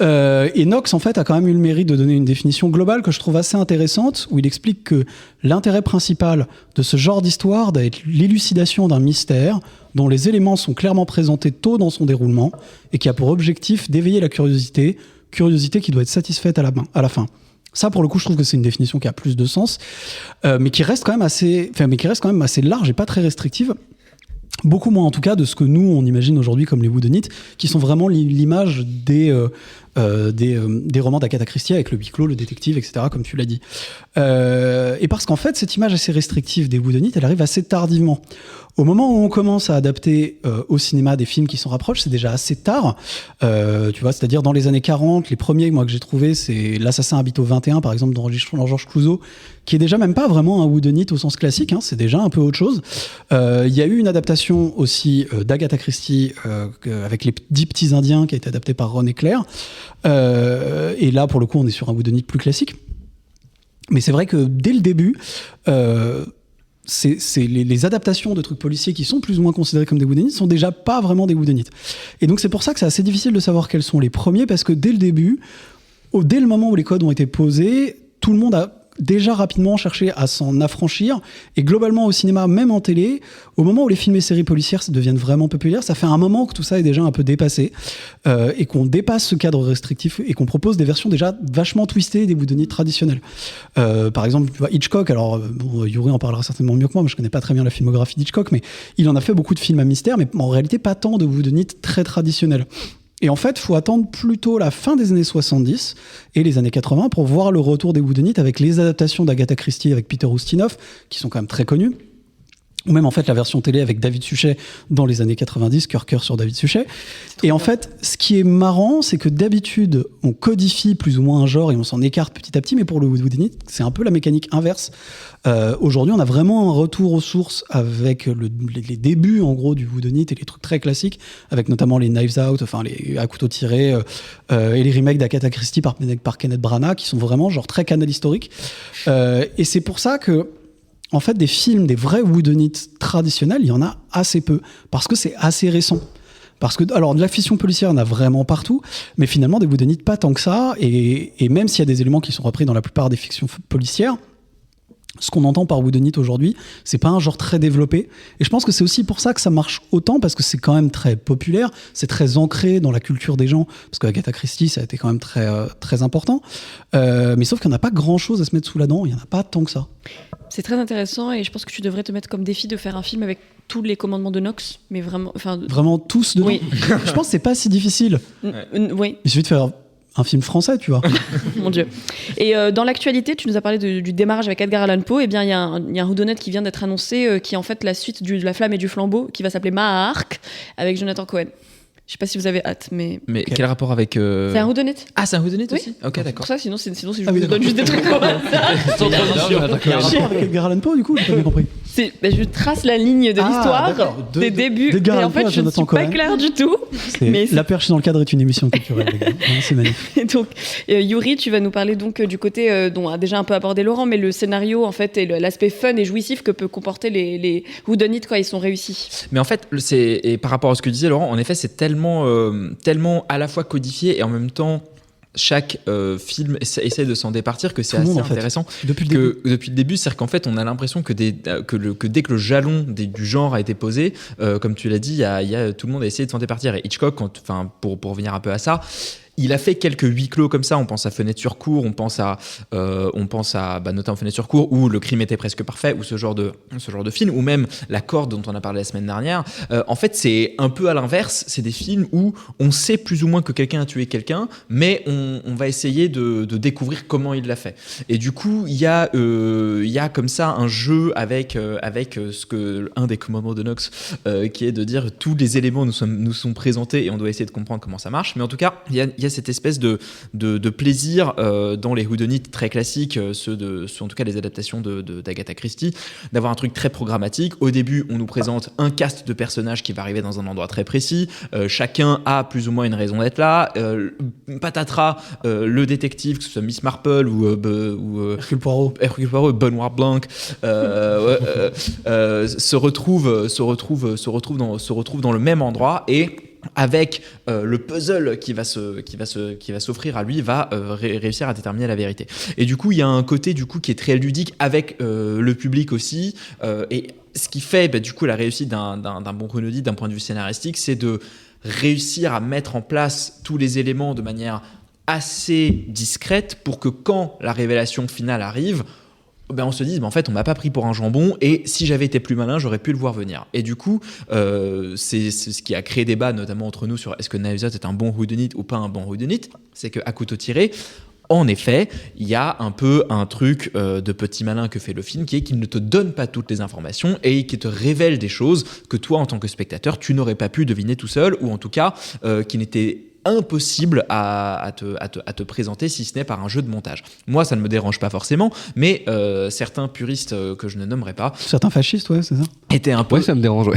Et Knox, en fait, a quand même eu le mérite de donner une définition globale que je trouve assez intéressante, où il explique que l'intérêt principal de ce genre d'histoire doit être l'élucidation d'un mystère dont les éléments sont clairement présentés tôt dans son déroulement et qui a pour objectif d'éveiller la curiosité qui doit être satisfaite à la fin. Ça, pour le coup, je trouve que c'est une définition qui a plus de sens, mais qui reste quand même assez large et pas très restrictive. Beaucoup moins, en tout cas, de ce que nous, on imagine aujourd'hui comme les whodunites, qui sont vraiment l'image des romans d'Agatha Christie avec le huis clos, le détective, etc., comme tu l'as dit. Et parce qu'en fait, cette image assez restrictive des whodunites, elle arrive assez tardivement. Au moment où on commence à adapter au cinéma des films qui s'en rapprochent, c'est déjà assez tard. Tu vois, c'est-à-dire dans les années 40, les premiers moi, que j'ai trouvés, c'est L'Assassin habite au 21, par exemple, dans Georges Clouzot, qui est déjà même pas vraiment un whodunit au sens classique, hein, c'est déjà un peu autre chose. Il y a eu une adaptation aussi d'Agatha Christie avec Les 10 petits Indiens, qui a été adaptée par René Clair. Et là, pour le coup, on est sur un whodunit plus classique. Mais c'est vrai que dès le début, les adaptations de trucs policiers qui sont plus ou moins considérés comme des whodunits sont déjà pas vraiment des whodunits. Et donc c'est pour ça que c'est assez difficile de savoir quels sont les premiers, parce que dès le début, dès le moment où les codes ont été posés, tout le monde a déjà rapidement cherché à s'en affranchir, et globalement au cinéma, même en télé, au moment où les films et séries policières deviennent vraiment populaires, ça fait un moment que tout ça est déjà un peu dépassé, et qu'on dépasse ce cadre restrictif et qu'on propose des versions déjà vachement twistées des whodunits traditionnels. Par exemple, tu vois, Hitchcock, alors Yuri en parlera certainement mieux que moi je connais pas très bien la filmographie d'Hitchcock, mais il en a fait beaucoup de films à mystère, mais en réalité pas tant de whodunits très traditionnels. Et en fait, il faut attendre plutôt la fin des années 70 et les années 80 pour voir le retour des whodunits avec les adaptations d'Agatha Christie avec Peter Ustinov, qui sont quand même très connues. Ou même en fait la version télé avec David Suchet dans les années 90, cœur sur David Suchet. Et en fait, ce qui est marrant, c'est que d'habitude, on codifie plus ou moins un genre et on s'en écarte petit à petit, mais pour le whodunit, c'est un peu la mécanique inverse. Aujourd'hui, on a vraiment un retour aux sources avec les débuts en gros du whodunit et les trucs très classiques, avec notamment les Knives Out, enfin les à couteau tiré, et les remakes d'Agatha Christie par Kenneth Branagh, qui sont vraiment genre très canal historique. Et c'est pour ça que en fait, des films, des vrais whodunits traditionnels, il y en a assez peu, parce que c'est assez récent. Parce que, alors, de la fiction policière, il y en a vraiment partout, mais finalement, des whodunits, pas tant que ça, et même s'il y a des éléments qui sont repris dans la plupart des fictions policières, ce qu'on entend par whodunit aujourd'hui, c'est pas un genre très développé. Et je pense que c'est aussi pour ça que ça marche autant, parce que c'est quand même très populaire, c'est très ancré dans la culture des gens, parce que Agatha Christie, ça a été quand même très, très important. Mais sauf qu'il n'y en a pas grand-chose à se mettre sous la dent, il n'y en a pas tant que ça. C'est très intéressant, et je pense que tu devrais te mettre comme défi de faire un film avec tous les commandements de Knox, mais vraiment... Vraiment tous dedans. Oui. Je pense que c'est pas si difficile. Oui. Il suffit de faire un film français, tu vois. Mon Dieu. Et dans l'actualité, tu nous as parlé du démarrage avec Edgar Allan Poe. Eh bien, il y a un whodunit qui vient d'être annoncé, qui est en fait la suite de La Flamme et du Flambeau, qui va s'appeler Mahark, avec Jonathan Cohen. Je sais pas si vous avez hâte, mais okay. Quel rapport avec C'est un whodunit. Ah, c'est un whodunit oui. aussi. Ok, d'accord. Pour ça, sinon je vous donne juste des trucs comme ça. Il y a un rapport avec Edgar Allan Poe, du coup, j'ai pas bien compris. Je trace la ligne de l'histoire, des débuts, et en fait, je ne suis pas claire du tout. Mais La Perche dans le cadre est une émission culturelle. C'est magnifique. Et donc, Yuri, tu vas nous parler donc du côté dont a déjà un peu abordé Laurent, mais le scénario, en fait, et l'aspect fun et jouissif que peut comporter les whodunits quand ils sont réussis. Mais en fait, et par rapport à ce que disait Laurent, en effet, c'est tellement à la fois codifié et en même temps chaque film essaie de s'en départir que c'est assez intéressant depuis le début. C'est-à-dire qu'en fait on a l'impression que dès que le jalon du genre a été posé, comme tu l'as dit, il y a tout le monde a essayé de s'en départir. Et Hitchcock, pour revenir un peu à ça, il a fait quelques huis clos comme ça. On pense à Fenêtre sur cour, on pense à notamment Fenêtre sur cour où le crime était presque parfait, ou ce genre de film, ou même La Corde dont on a parlé la semaine dernière. En fait, c'est un peu à l'inverse. C'est des films où on sait plus ou moins que quelqu'un a tué quelqu'un, mais on va essayer de découvrir comment il l'a fait. Et du coup, il y a comme ça un jeu avec ce que un des commandements de Knox, qui est de dire tous les éléments nous sont présentés et on doit essayer de comprendre comment ça marche. Mais en tout cas, il y a cette espèce de plaisir dans les whodunits très classiques, ceux en tout cas les adaptations d'Agatha Christie, d'avoir un truc très programmatique. Au début, on nous présente un cast de personnages qui va arriver dans un endroit très précis. Chacun a plus ou moins une raison d'être là. Patatras, le détective, que ce soit Miss Marple ou Hercule Poirot, Benoît Blanc, se retrouve dans le même endroit, et avec le puzzle qui va s'offrir à lui, va réussir à déterminer la vérité. Et du coup, il y a un côté qui est très ludique avec le public aussi. Et ce qui fait du coup la réussite d'un bon whodunit d'un point de vue scénaristique, c'est de réussir à mettre en place tous les éléments de manière assez discrète pour que quand la révélation finale arrive, on se dit, en fait, on m'a pas pris pour un jambon, et si j'avais été plus malin, j'aurais pu le voir venir. Et du coup, c'est ce qui a créé débat, notamment entre nous, sur est-ce que Knives Out est un bon whodunit ou pas un bon whodunit. C'est qu'à couteau tiré, en effet, il y a un peu un truc de petit malin que fait le film, qui est qu'il ne te donne pas toutes les informations et qui te révèle des choses que toi, en tant que spectateur, tu n'aurais pas pu deviner tout seul, ou en tout cas, qui n'étaient impossible à te présenter, si ce n'est par un jeu de montage. Moi, ça ne me dérange pas forcément, mais certains puristes que je ne nommerai pas, certains fascistes, ouais, c'est ça, étaient un peu, ouais, ça me dérange,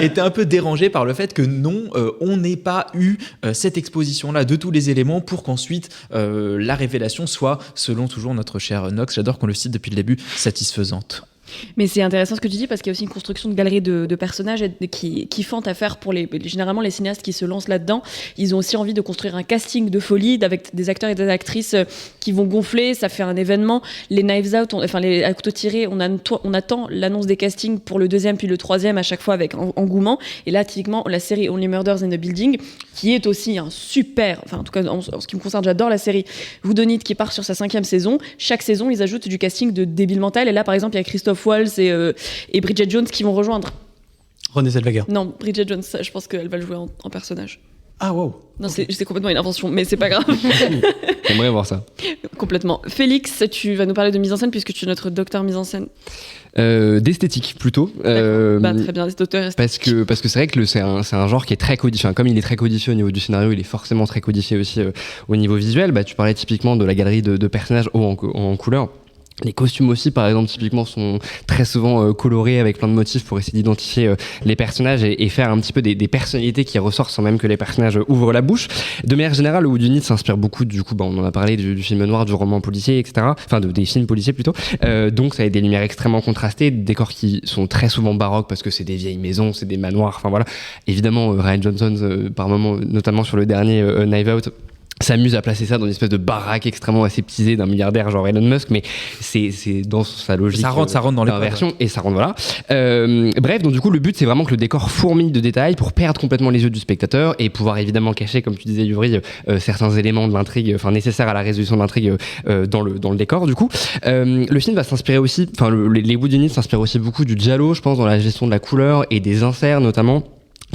étaient un peu dérangés par le fait que non, on n'ait pas eu cette exposition-là de tous les éléments pour qu'ensuite la révélation soit, selon toujours notre cher Knox, j'adore qu'on le cite depuis le début, satisfaisante. Mais c'est intéressant ce que tu dis parce qu'il y a aussi une construction de galerie de personnages qui fente à faire pour généralement les cinéastes qui se lancent là-dedans. Ils ont aussi envie de construire un casting de folie avec des acteurs et des actrices qui vont gonfler. Ça fait un événement. Les Knives Out, les à couteau tiré, on attend l'annonce des castings pour le 2e puis le 3e à chaque fois avec engouement. Et là, typiquement, la série Only Murders in the Building, qui est aussi un super, enfin en tout cas en ce qui me concerne, j'adore la série Whodunit qui part sur sa 5e saison. Chaque saison, ils ajoutent du casting de débile mental. Et là, par exemple, il y a Christophe Waltz et Bridget Jones qui vont rejoindre. Renée Zellweger. Non, Bridget Jones, je pense qu'elle va le jouer en personnage. Ah wow. Non, c'est complètement une invention, mais c'est pas grave. J'aimerais voir ça. Complètement. Félix, tu vas nous parler de mise en scène puisque tu es notre docteur mise en scène. D'esthétique plutôt. Très bien, docteur esthétique. Parce que c'est vrai que c'est un genre qui est très codifié. Enfin, comme il est très codifié au niveau du scénario, il est forcément très codifié aussi au niveau visuel. Tu parlais typiquement de la galerie de personnages hauts en couleur. Les costumes aussi, par exemple, typiquement, sont très souvent colorés avec plein de motifs pour essayer d'identifier les personnages et faire un petit peu des personnalités qui ressortent sans même que les personnages ouvrent la bouche. De manière générale, le Whodunit s'inspire beaucoup, du coup, on en a parlé du film noir, du roman policier, etc. Enfin, des films policiers plutôt. Donc, ça a des lumières extrêmement contrastées, des décors qui sont très souvent baroques parce que c'est des vieilles maisons, c'est des manoirs. Enfin voilà. Évidemment, Rian Johnson, par moment, notamment sur le dernier Knives Out, s'amuse à placer ça dans une espèce de baraque extrêmement aseptisée d'un milliardaire genre Elon Musk, mais c'est dans sa logique. Ça rentre dans les versions et ça rentre, voilà. Bref, donc du coup, le but, c'est vraiment que le décor fourmille de détails pour perdre complètement les yeux du spectateur et pouvoir évidemment cacher, comme tu disais, Yuvri, certains éléments de l'intrigue, nécessaires à la résolution de l'intrigue dans le décor, du coup. Le film va s'inspirer aussi, les Whodunit s'inspirent aussi beaucoup du giallo, je pense, dans la gestion de la couleur et des inserts, notamment,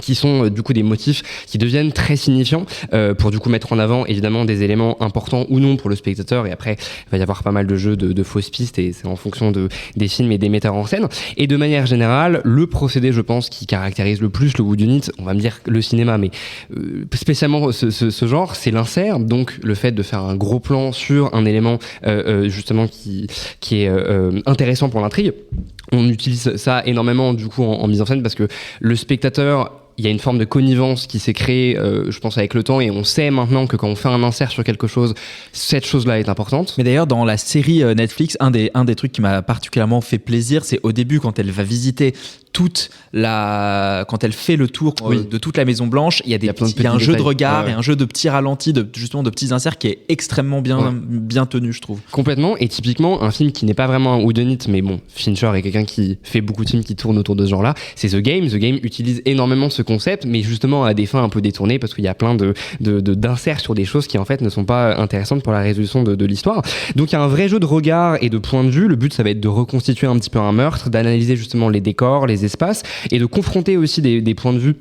qui sont du coup des motifs qui deviennent très signifiants pour du coup mettre en avant évidemment des éléments importants ou non pour le spectateur. Et après il va y avoir pas mal de jeux de fausses pistes et c'est en fonction des films et des metteurs en scène. Et de manière générale, le procédé, je pense, qui caractérise le plus le Whodunit, on va me dire le cinéma, mais spécialement ce genre, c'est l'insert, donc le fait de faire un gros plan sur un élément justement qui est intéressant pour l'intrigue. On utilise ça énormément du coup en mise en scène parce que le spectateur, il y a une forme de connivence qui s'est créée, je pense, avec le temps, et on sait maintenant que quand on fait un insert sur quelque chose, cette chose-là est importante. Mais d'ailleurs, dans la série Netflix, un des trucs qui m'a particulièrement fait plaisir, c'est au début, quand elle va visiter quand elle fait le tour de toute la Maison Blanche, il y a un jeu de regard et un jeu de petits ralentis, justement de petits inserts qui est extrêmement bien tenu, je trouve. Complètement, et typiquement, un film qui n'est pas vraiment un Whodunit, mais bon, Fincher est quelqu'un qui fait beaucoup de films qui tournent autour de ce genre-là, c'est The Game. The Game utilise énormément ce concept, mais justement à des fins un peu détournées, parce qu'il y a plein d'inserts sur des choses qui en fait ne sont pas intéressantes pour la résolution de l'histoire. Donc il y a un vrai jeu de regard et de point de vue. Le but, ça va être de reconstituer un petit peu un meurtre, d'analyser justement les décors, les espaces, et de confronter aussi des points de vue,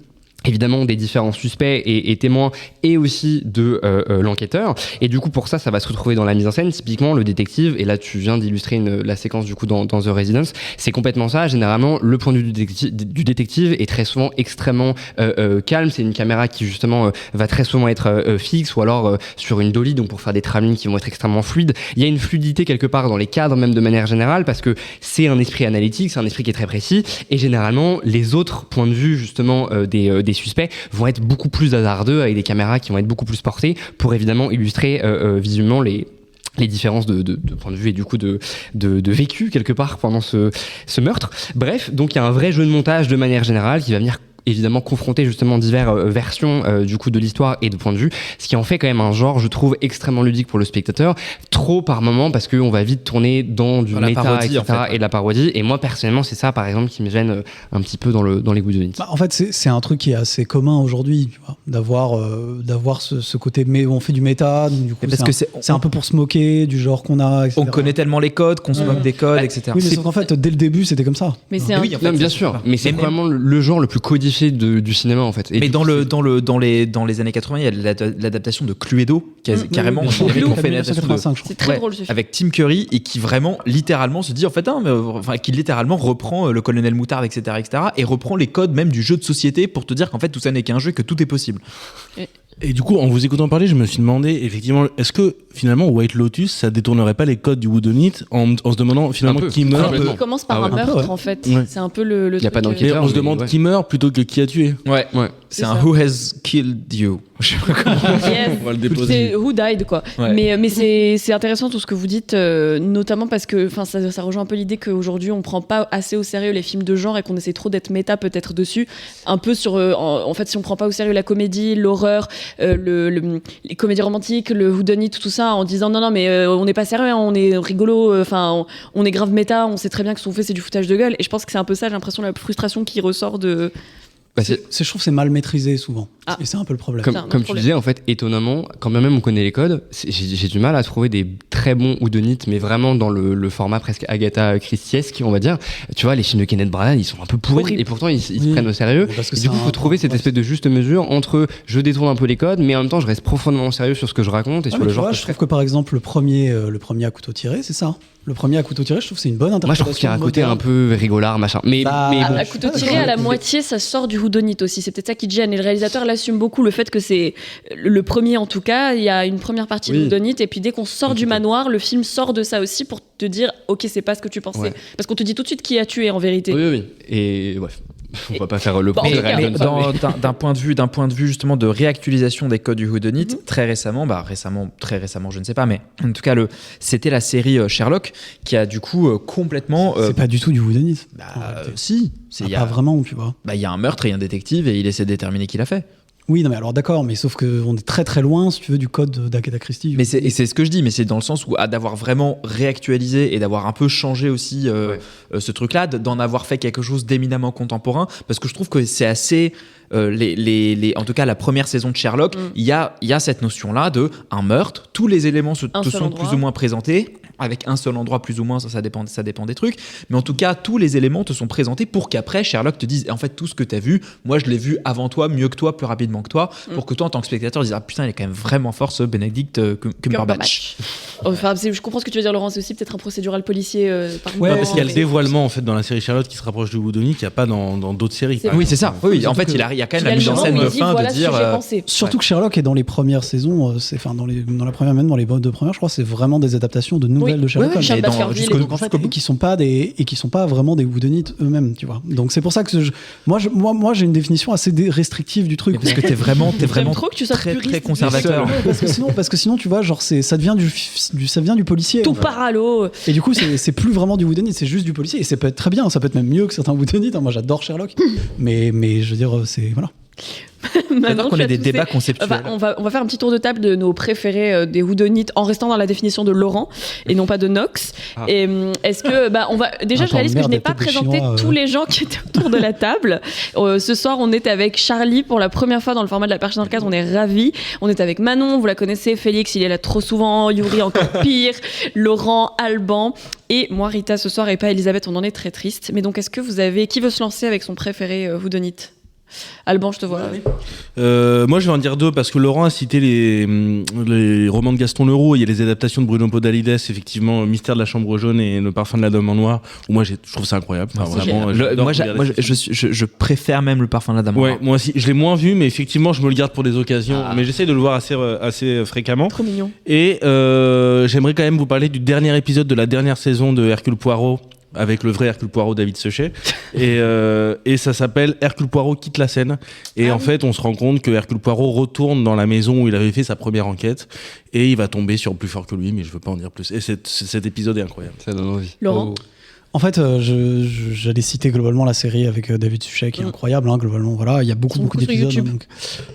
évidemment, des différents suspects et témoins, et aussi de l'enquêteur. Et du coup, pour ça va se retrouver dans la mise en scène. Typiquement, le détective, et là tu viens d'illustrer la séquence du coup dans The Residence, c'est complètement ça. Généralement, le point de vue du détective est très souvent extrêmement calme. C'est une caméra qui justement va très souvent être fixe, ou alors sur une dolly, donc pour faire des tramlines qui vont être extrêmement fluides. Il y a une fluidité quelque part dans les cadres, même de manière générale, parce que c'est un esprit analytique, c'est un esprit qui est très précis, et généralement, les autres points de vue justement des suspects vont être beaucoup plus hasardeux, avec des caméras qui vont être beaucoup plus portées pour évidemment illustrer visuellement les différences de point de vue et du coup de vécu quelque part pendant ce meurtre. Bref, donc il y a un vrai jeu de montage de manière générale qui va venir évidemment confronter justement diverses versions du coup de l'histoire et de point de vue, ce qui en fait quand même un genre, je trouve, extrêmement ludique pour le spectateur, trop par moment, parce qu'on va vite tourner dans du méta, parodie, etc., en fait, et de la parodie. Et moi personnellement, c'est ça par exemple qui me gêne un petit peu dans les Whodunit. En fait, c'est un truc qui est assez commun aujourd'hui, tu vois, d'avoir ce côté, mais on fait du méta, donc du coup c'est un peu pour se moquer du genre qu'on a, etc. On connaît tellement les codes qu'on se moque des codes, etc. Oui, mais sauf qu'en fait, dès le début, c'était comme ça. Mais c'est oui, en fait, bien sûr, mais c'est vraiment le genre le plus codifié du cinéma en fait. Et mais dans les années 80, il y a l'adaptation de Cluedo, carrément, on fait une adaptation c'est très drôle, avec Tim Curry, et qui vraiment littéralement se dit en fait, qui littéralement reprend le colonel Moutarde, etc., et reprend les codes même du jeu de société pour te dire qu'en fait tout ça n'est qu'un jeu, que tout est possible. Et du coup, en vous écoutant parler, je me suis demandé, effectivement, est-ce que finalement White Lotus, ça détournerait pas les codes du Whodunit en se demandant finalement qui meurt. Il commence par un meurtre en fait. Ouais. C'est un peu le. Il n'y a pas d'enquêteur. On se demande qui meurt plutôt que qui a tué. Ouais. C'est un Who Has Killed You. Je sais pas comment on va le déposer. C'est Who Died, quoi. Ouais. Mais c'est intéressant tout ce que vous dites, notamment parce que ça rejoint un peu l'idée qu'aujourd'hui on prend pas assez au sérieux les films de genre et qu'on essaie trop d'être méta peut-être dessus. Un peu sur, en fait, si on prend pas au sérieux la comédie, l'horreur, les comédies romantiques, le whodunit, tout ça, en disant non mais on n'est pas sérieux, hein, on est rigolo, on est grave méta, on sait très bien que ce qu'on fait c'est du foutage de gueule. Et je pense que c'est un peu ça, j'ai l'impression, la frustration qui ressort de... je trouve que c'est mal maîtrisé souvent. Et c'est un peu le problème. Comme tu disais, en fait, étonnamment, quand bien même on connaît les codes, j'ai du mal à trouver des très bons whodunits, mais vraiment dans le format presque Agatha Christiesque, on va dire. Tu vois, les films de Kenneth Branagh, ils sont un peu pourris, et pourtant ils se prennent au sérieux. Et du coup, il faut trouver cette espèce de juste mesure entre je détourne un peu les codes, mais en même temps, je reste profondément sérieux sur ce que je raconte et sur le genre. Je trouve que par exemple, le premier à couteau tiré, c'est ça. Le premier à couteau tiré, je trouve que c'est une bonne interprétation. Moi, je trouve qu'il y a un côté un peu rigolard, machin. Mais bon. À couteau tiré, à la moitié, ça sort du whodunit aussi. C'est peut-être ça qui gêne. Et le réalisateur l'assume beaucoup, le fait que c'est le premier en tout cas. Il y a une première partie de whodunit, et puis dès qu'on sort du manoir, le film sort de ça aussi pour te dire, ok, c'est pas ce que tu pensais. Ouais. Parce qu'on te dit tout de suite qui a tué en vérité. Oui. Et bref. On va pas faire le d'un point de vue justement de réactualisation des codes du whodunit, très récemment, je ne sais pas, mais en tout cas c'était la série Sherlock qui a du coup complètement c'est pas du tout du whodunit. Si, pas vraiment, tu vois. Il y a un meurtre et un détective et il essaie de déterminer qui l'a fait. Oui, non, mais alors d'accord, mais sauf qu'on est très très loin, si tu veux, du code d'Agatha Christie. Mais c'est ce que je dis, mais c'est dans le sens où d'avoir vraiment réactualisé et d'avoir un peu changé aussi ce truc-là, d'en avoir fait quelque chose d'éminemment contemporain, parce que je trouve que c'est assez... en tout cas la première saison de Sherlock, il y a cette notion-là de un meurtre, tous les éléments te sont plus ou moins présentés, avec un seul endroit plus ou moins, ça dépend des trucs, mais en tout cas tous les éléments te sont présentés pour qu'après Sherlock te dise en fait tout ce que t'as vu, moi je l'ai vu avant toi, mieux que toi, plus rapidement que toi, pour que toi en tant que spectateur dises ah putain il est quand même vraiment fort ce Benedict Cumberbatch. Enfin, je comprends ce que tu veux dire Laurent, c'est aussi peut-être un procédural policier par moment. Parce qu'il y a le dévoilement en fait dans la série Sherlock qui se rapproche du whodunit qu'il n'y a pas dans d'autres séries. Oui c'est ça, oui en fait il y a quand même la mise en scène de fin de dire... Surtout que Sherlock est dans les premières saisons, dans la première, même dans les deux premières je crois, c'est vraiment des adaptations de nouvelles de Sherlock Holmes. Qui sont pas vraiment des whodunits eux-mêmes, tu vois. Donc c'est pour ça que moi j'ai une définition assez restrictive du truc. Parce que t'es vraiment trop que tu sois très conservateur. Parce que sinon tu vois, genre ça vient du policier. Tout part à l'eau. Et du coup c'est plus vraiment du whodunit, c'est juste du policier. Et ça peut être très bien, ça peut être même mieux que certains whodunits. Moi j'adore Sherlock, mais je veux dire c'est voilà. Maintenant qu'on a des débats conceptuels. On va faire un petit tour de table de nos préférés des whodunits en restant dans la définition de Laurent et non pas de Nox. Et est-ce que on va déjà je réalise que je n'ai pas présenté tous les gens qui étaient autour de la table. Ce soir on est avec Charlie pour la première fois dans le format de la perche dans le cadre, on est ravis. On est avec Manon, vous la connaissez, Félix il est là trop souvent, Yuri encore pire, Laurent, Alban et moi Rita ce soir et pas Elisabeth, on en est très triste. Mais donc est-ce que vous avez qui veut se lancer avec son préféré whodunit? Alban, je te vois. Moi, je vais en dire deux parce que Laurent a cité les romans de Gaston Leroux. Il y a les adaptations de Bruno Podalides, effectivement, Mystère de la Chambre jaune et Le parfum de la Dame en noir. Où moi, je trouve ça incroyable. Je préfère même Le parfum de la Dame en noir. Moi aussi, je l'ai moins vu, mais effectivement, je me le garde pour des occasions. Mais j'essaie de le voir assez fréquemment. Trop mignon. Et j'aimerais quand même vous parler du dernier épisode de la dernière saison de Hercule Poirot, avec le vrai Hercule Poirot, David Suchet, et ça s'appelle Hercule Poirot quitte la scène. Et en fait, on se rend compte que Hercule Poirot retourne dans la maison où il avait fait sa première enquête, et il va tomber sur plus fort que lui, mais je veux pas en dire plus. Et cet épisode est incroyable. Ça donne envie. Laurent. En fait, j'allais citer globalement la série avec David Suchet qui est incroyable. Globalement, voilà, il y a beaucoup d'épisodes. Donc,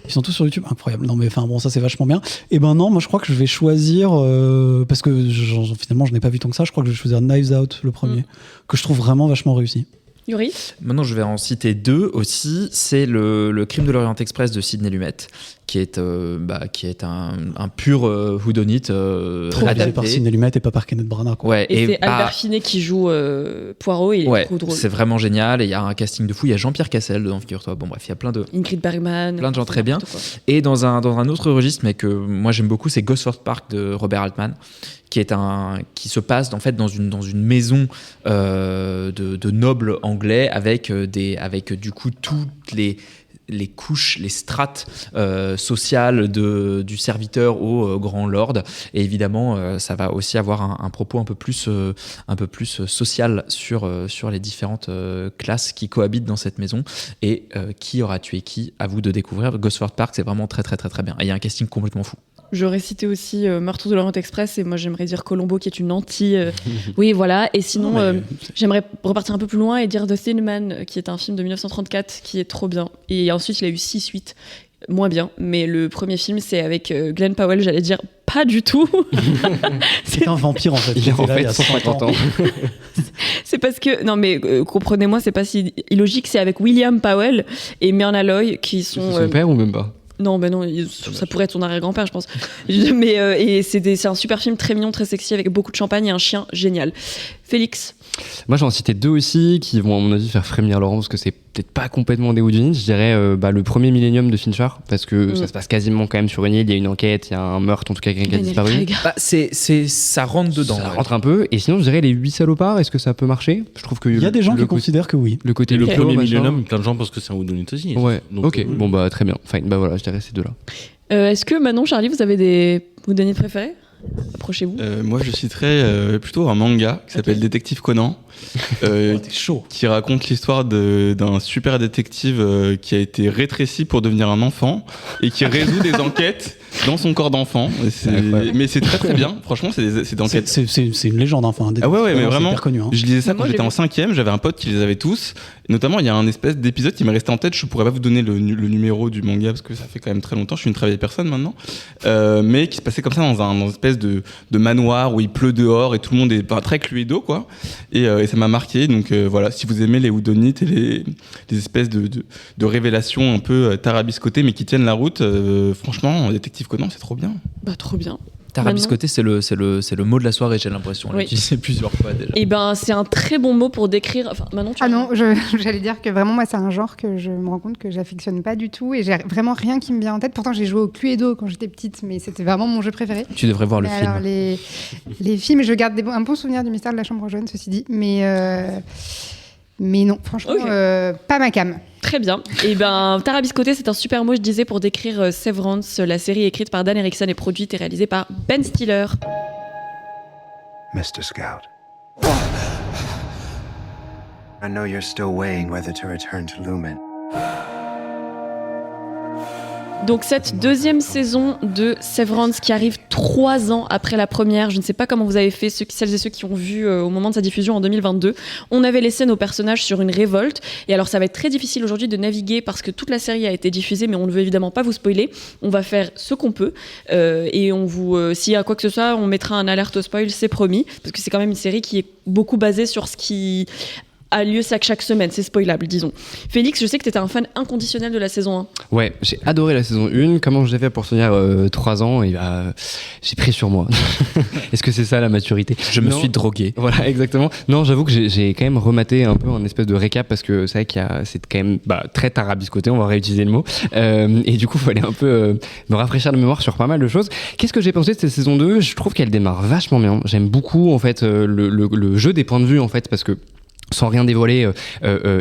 ils sont tous sur YouTube, incroyable. Non, mais enfin bon, ça c'est vachement bien. Et non, moi je crois que je vais choisir parce que finalement je n'ai pas vu tant que ça. Je crois que je vais choisir Knives Out, le premier, que je trouve vraiment vachement réussi. Yuri. Maintenant, je vais en citer deux aussi. C'est le Crime de l'Orient Express de Sidney Lumet, qui est un pur whodunit adapté par Sidney Lumet et pas par Kenneth Branagh. Ouais, et c'est Albert Finet qui joue Poirot. Et il est trop drôle. C'est vraiment génial. Et il y a un casting de fou. Il y a Jean-Pierre Cassel dedans, figure-toi. Bon bref, il y a plein de Ingrid Bergman, plein de gens très bien. Et dans un autre registre, mais que moi j'aime beaucoup, c'est Gosford Park de Robert Altman, qui se passe en fait dans une maison de nobles anglais avec du coup toutes les les couches, les strates sociales du serviteur au grand lord. Et évidemment, ça va aussi avoir un propos un peu plus social sur les différentes classes qui cohabitent dans cette maison et qui aura tué qui. À vous de découvrir. Gosford Park, c'est vraiment très très très très bien. Et il y a un casting complètement fou. J'aurais cité aussi Meurtre de l'Orient Express et moi j'aimerais dire Colombo qui est une anti. Oui, voilà. Et sinon, j'aimerais repartir un peu plus loin et dire The Thin Man qui est un film de 1934 qui est trop bien. Et ensuite, il a eu 6 suites. Moins bien, mais le premier film c'est avec Glenn Powell, j'allais dire pas du tout. C'est un vampire en fait. Il est en fait 150 ans. C'est parce que, non mais comprenez-moi, c'est pas si illogique, c'est avec William Powell et Myrna Loy qui sont... C'est son père ou même pas? Non, ben non, ça pourrait être son arrière-grand-père, je pense. Mais et c'est un super film très mignon, très sexy, avec beaucoup de champagne et un chien génial. Félix? Moi, j'en citais 2 aussi qui vont, à mon avis, faire frémir Laurent parce que c'est peut-être pas complètement des whodunits. Je dirais le premier Millennium de Fincher parce que ça se passe quasiment quand même sur une île. Il y a une enquête, il y a un meurtre, en tout cas, quelqu'un qui a disparu. Ça rentre dedans. Ça rentre un peu. Et sinon, je dirais les 8 salopards. Est-ce que ça peut marcher? Je trouve qu'il y a des gens qui considèrent que oui. Le côté le premier Millennium, plein de gens pensent que c'est un whodunit aussi. Ouais. Donc, ok. Bon bah très bien. Enfin, bah voilà, je dirais ces 2-là. Est-ce que Manon, Charlie, vous avez des whodunits préférés? Approchez-vous. Moi, je citerais plutôt un manga qui s'appelle Détective Conan, qui raconte l'histoire d'un super détective qui a été rétréci pour devenir un enfant et qui résout des enquêtes dans son corps d'enfant. Mais c'est très très bien. Franchement, c'est des enquêtes. C'est une légende, enfin. Ah ouais, mais vraiment. Connu, hein. Je lisais ça quand j'étais en 5e. J'avais un pote qui les avait tous. Et notamment, il y a un espèce d'épisode qui m'est resté en tête. Je pourrais pas vous donner le numéro du manga parce que ça fait quand même très longtemps. Je suis une très vieille personne maintenant. Mais qui se passait comme ça dans une espèce de manoir où il pleut dehors et tout le monde est très cluedo, quoi. Et ça m'a marqué. Donc voilà, si vous aimez les whodunits et les espèces de révélations un peu tarabiscotées mais qui tiennent la route, franchement, Détective Conan, c'est trop bien. Bah trop bien. Tarabiscoté, c'est le mot de la soirée, j'ai l'impression. On l'a utilisé plusieurs fois déjà. Et ben, c'est un très bon mot pour décrire. Enfin, Manon, non, j'allais dire que vraiment, moi, c'est un genre que je me rends compte que j'affectionne pas du tout et j'ai vraiment rien qui me vient en tête. Pourtant, j'ai joué au Cluedo quand j'étais petite, mais c'était vraiment mon jeu préféré. Tu devrais voir le film. Alors, les films, je garde un bon souvenir du Mystère de la Chambre jaune, ceci dit, mais non, franchement, pas ma came. Très bien. Et ben, tarabiscoté, c'est un super mot, je disais, pour décrire Severance, la série écrite par Dan Erickson et produite et réalisée par Ben Stiller. Mr. Scout, I know you're still weighing whether to return to Lumen. Donc cette deuxième saison de Severance qui arrive 3 ans après la première, je ne sais pas comment vous avez fait, celles et ceux qui ont vu au moment de sa diffusion en 2022, on avait laissé nos personnages sur une révolte, et alors ça va être très difficile aujourd'hui de naviguer parce que toute la série a été diffusée, mais on ne veut évidemment pas vous spoiler, on va faire ce qu'on peut, et on vous, s'il y a quoi que ce soit, on mettra un alerte au spoil, c'est promis, parce que c'est quand même une série qui est beaucoup basée sur ce qui a lieu chaque semaine, c'est spoilable, disons. Félix, je sais que tu étais un fan inconditionnel de la saison 1. Ouais, j'ai adoré la saison 1. Comment j'ai fait pour tenir 3 ans? Et j'ai pris sur moi. Est-ce que c'est ça la maturité? Je me suis drogué. Voilà, exactement. Non, j'avoue que j'ai quand même rematé un peu un espèce de récap parce que c'est vrai c'est quand même très tarabiscoté, on va réutiliser le mot. Et du coup, il fallait un peu me rafraîchir la mémoire sur pas mal de choses. Qu'est-ce que j'ai pensé de cette saison 2? Je trouve qu'elle démarre vachement bien. J'aime beaucoup en fait le jeu des points de vue en fait, parce que sans rien dévoiler,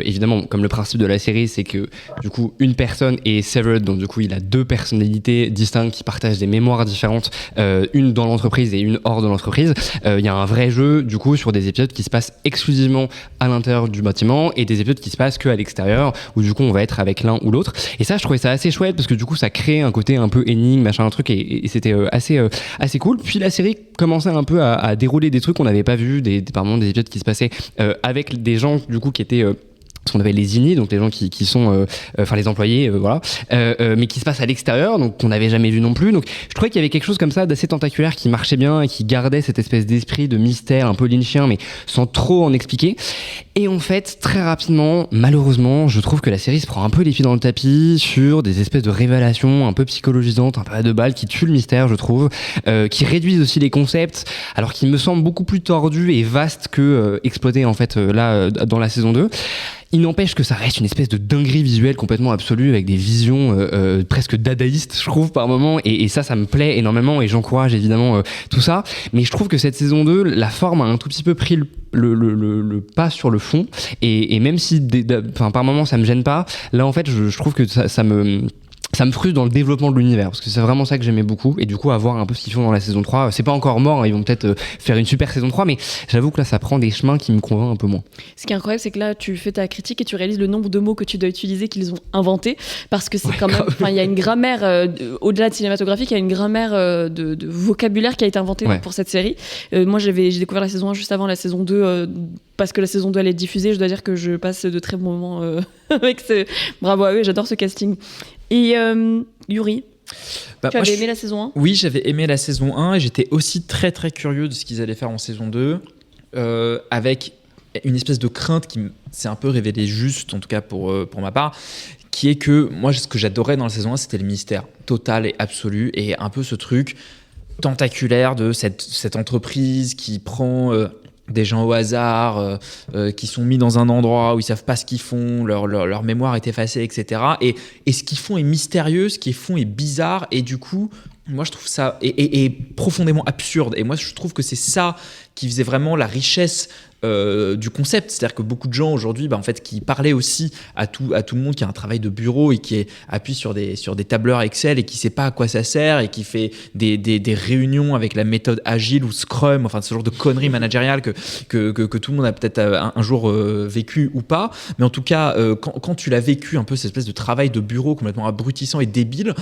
évidemment, comme le principe de la série, c'est que du coup une personne est severed, donc du coup il a 2 personnalités distinctes qui partagent des mémoires différentes, une dans l'entreprise et une hors de l'entreprise. Il y a un vrai jeu du coup sur des épisodes qui se passent exclusivement à l'intérieur du bâtiment et des épisodes qui se passent qu'à l'extérieur, où du coup on va être avec l'un ou l'autre. Et ça, je trouvais ça assez chouette parce que du coup ça crée un côté un peu énigme, machin, un truc, et c'était assez cool. Puis la série commençait un peu à dérouler des trucs qu'on n'avait pas vu, par moment des épisodes qui se passaient avec des gens du coup qui étaient ce qu'on appelle les INI, donc les gens qui sont les employés, voilà, mais qui se passent à l'extérieur, donc qu'on n'avait jamais vu non plus. Donc je trouvais qu'il y avait quelque chose comme ça d'assez tentaculaire qui marchait bien et qui gardait cette espèce d'esprit de mystère un peu lynchien, mais sans trop en expliquer. Et en fait, très rapidement, malheureusement, je trouve que la série se prend un peu les pieds dans le tapis sur des espèces de révélations un peu psychologisantes, un peu à 2 balles, qui tuent le mystère, je trouve, qui réduisent aussi les concepts, alors qu'ils me semblent beaucoup plus tordus et vastes que exploités en fait là dans la saison 2. Il n'empêche que ça reste une espèce de dinguerie visuelle complètement absolue avec des visions presque dadaïstes, je trouve, par moments. Et ça me plaît énormément et j'encourage évidemment tout ça. Mais je trouve que cette saison 2, la forme a un tout petit peu pris le pas sur le fond. Et même si par moments ça me gêne pas, là en fait je trouve que ça me frustre dans le développement de l'univers, parce que c'est vraiment ça que j'aimais beaucoup, et du coup, à voir un peu ce qu'ils font dans la saison 3, c'est pas encore mort, hein, ils vont peut-être faire une super saison 3, mais j'avoue que là, ça prend des chemins qui me convainquent un peu moins. Ce qui est incroyable, c'est que là, tu fais ta critique et tu réalises le nombre de mots que tu dois utiliser qu'ils ont inventés, parce que c'est quand même, il y a une grammaire, au-delà de cinématographique, il y a une grammaire de vocabulaire qui a été inventée pour cette série. Moi, j'ai découvert la saison 1 juste avant la saison 2, parce que la saison 2 allait être diffusée. Je dois dire que je passe de très bons moments avec bravo à eux, j'adore ce casting. Et Yuri, tu avais aimé la saison 1 ? Oui, j'avais aimé la saison 1 et j'étais aussi très très curieux de ce qu'ils allaient faire en saison 2, avec une espèce de crainte qui s'est un peu révélée juste, en tout cas pour ma part, qui est que moi, ce que j'adorais dans la saison 1, c'était le mystère total et absolu, et un peu ce truc tentaculaire de cette entreprise qui prend... des gens au hasard qui sont mis dans un endroit où ils savent pas ce qu'ils font, leur mémoire est effacée, etc. Et ce qu'ils font est mystérieux, ce qu'ils font est bizarre, et du coup, moi je trouve ça est profondément absurde. Et moi je trouve que c'est ça qui faisait vraiment la richesse du concept, c'est-à-dire que beaucoup de gens aujourd'hui, en fait, qui parlaient aussi à tout le monde qui a un travail de bureau et qui appuie sur des tableurs Excel et qui sait pas à quoi ça sert et qui fait des réunions avec la méthode agile ou Scrum, enfin ce genre de conneries managériales que tout le monde a peut-être un jour vécu ou pas, mais en tout cas quand tu l'as vécu un peu cette espèce de travail de bureau complètement abrutissant et débile,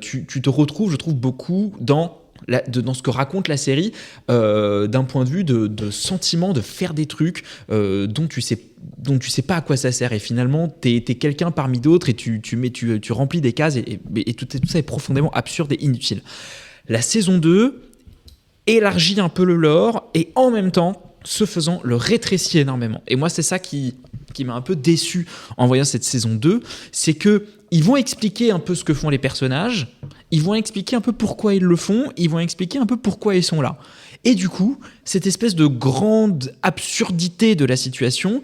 tu te retrouves, je trouve, beaucoup dans ce que raconte la série, d'un point de vue de sentiment de faire des trucs dont tu sais pas à quoi ça sert, et finalement t'es quelqu'un parmi d'autres et tu remplis des cases et tout ça est profondément absurde et inutile. La saison 2 élargit un peu le lore et en même temps, ce faisant, le rétrécit énormément. Et moi, c'est ça qui m'a un peu déçu en voyant cette saison 2, c'est que ils vont expliquer un peu ce que font les personnages, ils vont expliquer un peu pourquoi ils le font, ils vont expliquer un peu pourquoi ils sont là. Et du coup, cette espèce de grande absurdité de la situation,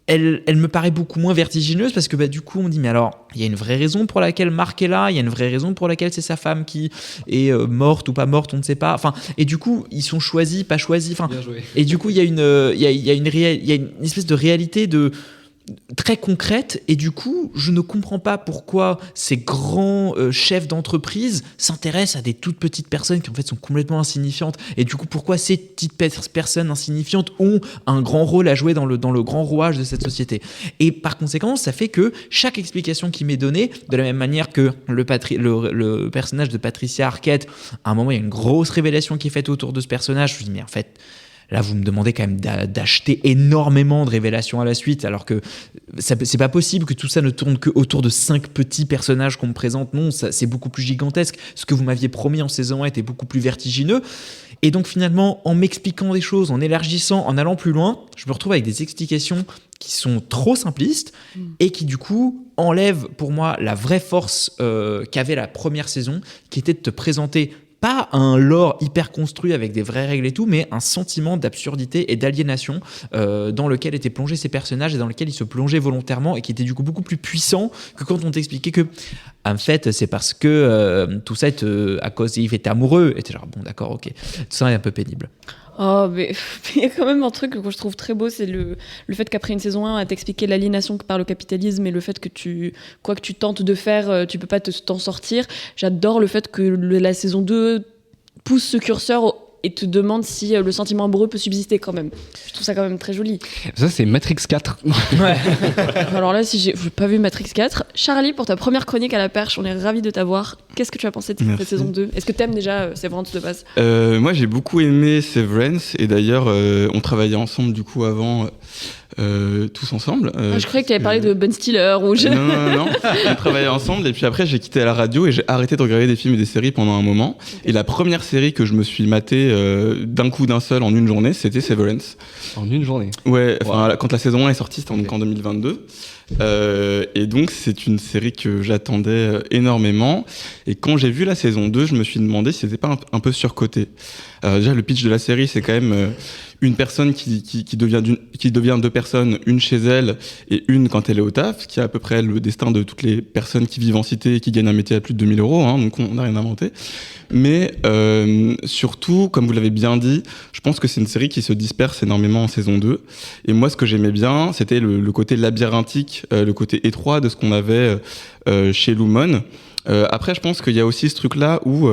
elle me paraît beaucoup moins vertigineuse, parce que du coup on dit mais alors il y a une vraie raison pour laquelle Mark est là, il y a une vraie raison pour laquelle c'est sa femme qui est morte ou pas morte, on ne sait pas, enfin, et du coup ils sont choisis, pas choisis, enfin, et du coup il y a une espèce de réalité très concrète, et du coup je ne comprends pas pourquoi ces grands chefs d'entreprise s'intéressent à des toutes petites personnes qui en fait sont complètement insignifiantes, et du coup pourquoi ces petites personnes insignifiantes ont un grand rôle à jouer dans le grand rouage de cette société. Et par conséquent ça fait que chaque explication qui m'est donnée, de la même manière que le personnage de Patricia Arquette, à un moment il y a une grosse révélation qui est faite autour de ce personnage, je me dis mais en fait là, vous me demandez quand même d'acheter énormément de révélations à la suite, alors que c'est pas possible que tout ça ne tourne que autour de 5 petits personnages qu'on me présente. Non, c'est beaucoup plus gigantesque. Ce que vous m'aviez promis en saison 1 était beaucoup plus vertigineux. Et donc finalement, en m'expliquant des choses, en élargissant, en allant plus loin, je me retrouve avec des explications qui sont trop simplistes et qui du coup enlèvent pour moi la vraie force qu'avait la première saison, qui était de te présenter pas un lore hyper construit avec des vraies règles et tout, mais un sentiment d'absurdité et d'aliénation dans lequel étaient plongés ces personnages et dans lequel ils se plongeaient volontairement, et qui était du coup beaucoup plus puissant que quand on t'expliquait que en fait c'est parce que tout ça est à cause qu'il était amoureux, et t'es genre bon d'accord, ok, tout ça est un peu pénible. Oh, mais il y a quand même un truc que je trouve très beau, c'est le fait qu'après une saison 1, à t'expliquer l'aliénation par le capitalisme et le fait que quoi que tu tentes de faire, tu peux pas t'en sortir. J'adore le fait que la saison 2 pousse ce curseur et te demande si le sentiment amoureux peut subsister quand même. Je trouve ça quand même très joli. Ça, c'est Matrix 4. Ouais. Alors là, si j'ai pas vu Matrix 4. Charlie, pour ta première chronique à la perche, on est ravis de t'avoir. Qu'est-ce que tu as pensé de cette saison 2 ? Est-ce que t'aimes déjà Severance de base ? Moi, j'ai beaucoup aimé Severance, et d'ailleurs, on travaillait ensemble du coup avant... tous ensemble. Je croyais que tu avais parlé de Ben Stiller ou Non. On travaillait ensemble, et puis après j'ai quitté la radio et j'ai arrêté de regarder des films et des séries pendant un moment. Okay. Et la première série que je me suis matée d'un coup d'un seul en une journée, c'était Severance. En une journée ? Ouais, quand la saison 1 est sortie, c'était donc en 2022. Et donc c'est une série que j'attendais énormément, et quand j'ai vu la saison 2, je me suis demandé si c'était pas un peu surcoté. Déjà le pitch de la série, c'est quand même une personne qui devient deux personnes, une chez elle et une quand elle est au taf, qui est à peu près le destin de toutes les personnes qui vivent en cité et qui gagnent un métier à plus de 2 000 €, hein, donc on n'a rien inventé. Mais surtout, comme vous l'avez bien dit, je pense que c'est une série qui se disperse énormément en saison 2. Et moi, ce que j'aimais bien, c'était le côté labyrinthique, le côté étroit de ce qu'on avait chez Lumon. Après, je pense qu'il y a aussi ce truc-là où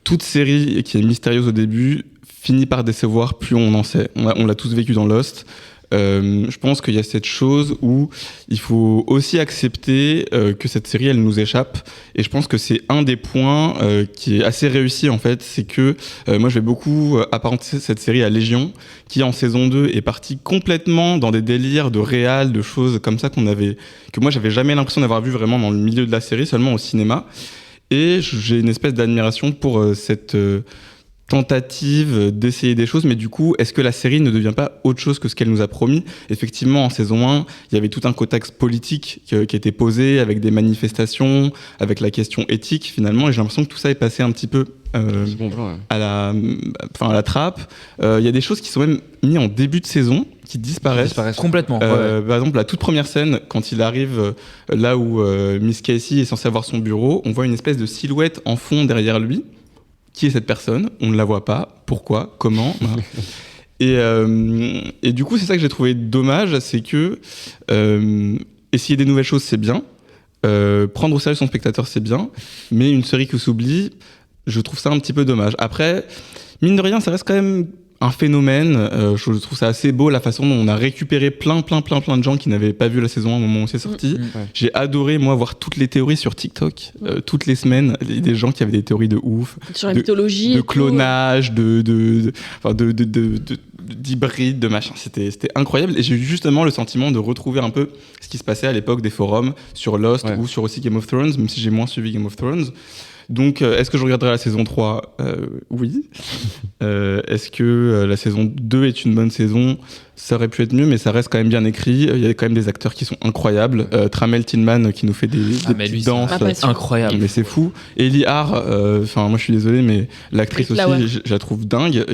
toute série qui est mystérieuse au début finit par décevoir plus on en sait. On l'a tous vécu dans Lost. Je pense qu'il y a cette chose où il faut aussi accepter que cette série elle nous échappe, et je pense que c'est un des points qui est assez réussi en fait, c'est que moi je vais beaucoup apparenter cette série à Légion, qui en saison 2 est partie complètement dans des délires de réal, de choses comme ça que moi j'avais jamais l'impression d'avoir vu vraiment dans le milieu de la série, seulement au cinéma, et j'ai une espèce d'admiration pour cette tentative d'essayer des choses, mais du coup, est-ce que la série ne devient pas autre chose que ce qu'elle nous a promis ? Effectivement, en saison 1, il y avait tout un contexte politique qui était posé, avec des manifestations, avec la question éthique, finalement, et j'ai l'impression que tout ça est passé un petit peu à la trappe. Il y a des choses qui sont même mises en début de saison, qui disparaissent complètement. Par exemple, la toute première scène, quand il arrive là où Miss Casey est censée avoir son bureau, on voit une espèce de silhouette en fond derrière lui. Qui est cette personne ? On ne la voit pas. Pourquoi ? Comment ? Et du coup, c'est ça que j'ai trouvé dommage, c'est que essayer des nouvelles choses, c'est bien. Prendre au sérieux son spectateur, c'est bien. Mais une série qui s'oublie, je trouve ça un petit peu dommage. Après, mine de rien, ça reste quand même un phénomène. Je trouve ça assez beau, la façon dont on a récupéré plein de gens qui n'avaient pas vu la saison 1 au moment où c'est sorti. Ouais. J'ai adoré, moi, voir toutes les théories sur TikTok. Toutes les semaines, des gens qui avaient des théories de ouf. Sur la mythologie. De clonage, d'hybride, de machin. C'était incroyable. Et j'ai eu justement le sentiment de retrouver un peu ce qui se passait à l'époque des forums sur Lost ou sur aussi Game of Thrones, même si j'ai moins suivi Game of Thrones. Donc, est-ce que je regarderai la saison 3 ? Oui. Est-ce que la saison 2 est une bonne saison ? Ça aurait pu être mieux, mais ça reste quand même bien écrit. Il y a quand même des acteurs qui sont incroyables. Tramel Tillman qui nous fait des petites danses. Incroyable. Mais c'est fou. Ellie Har, moi je suis désolé, mais l'actrice aussi, je la trouve dingue.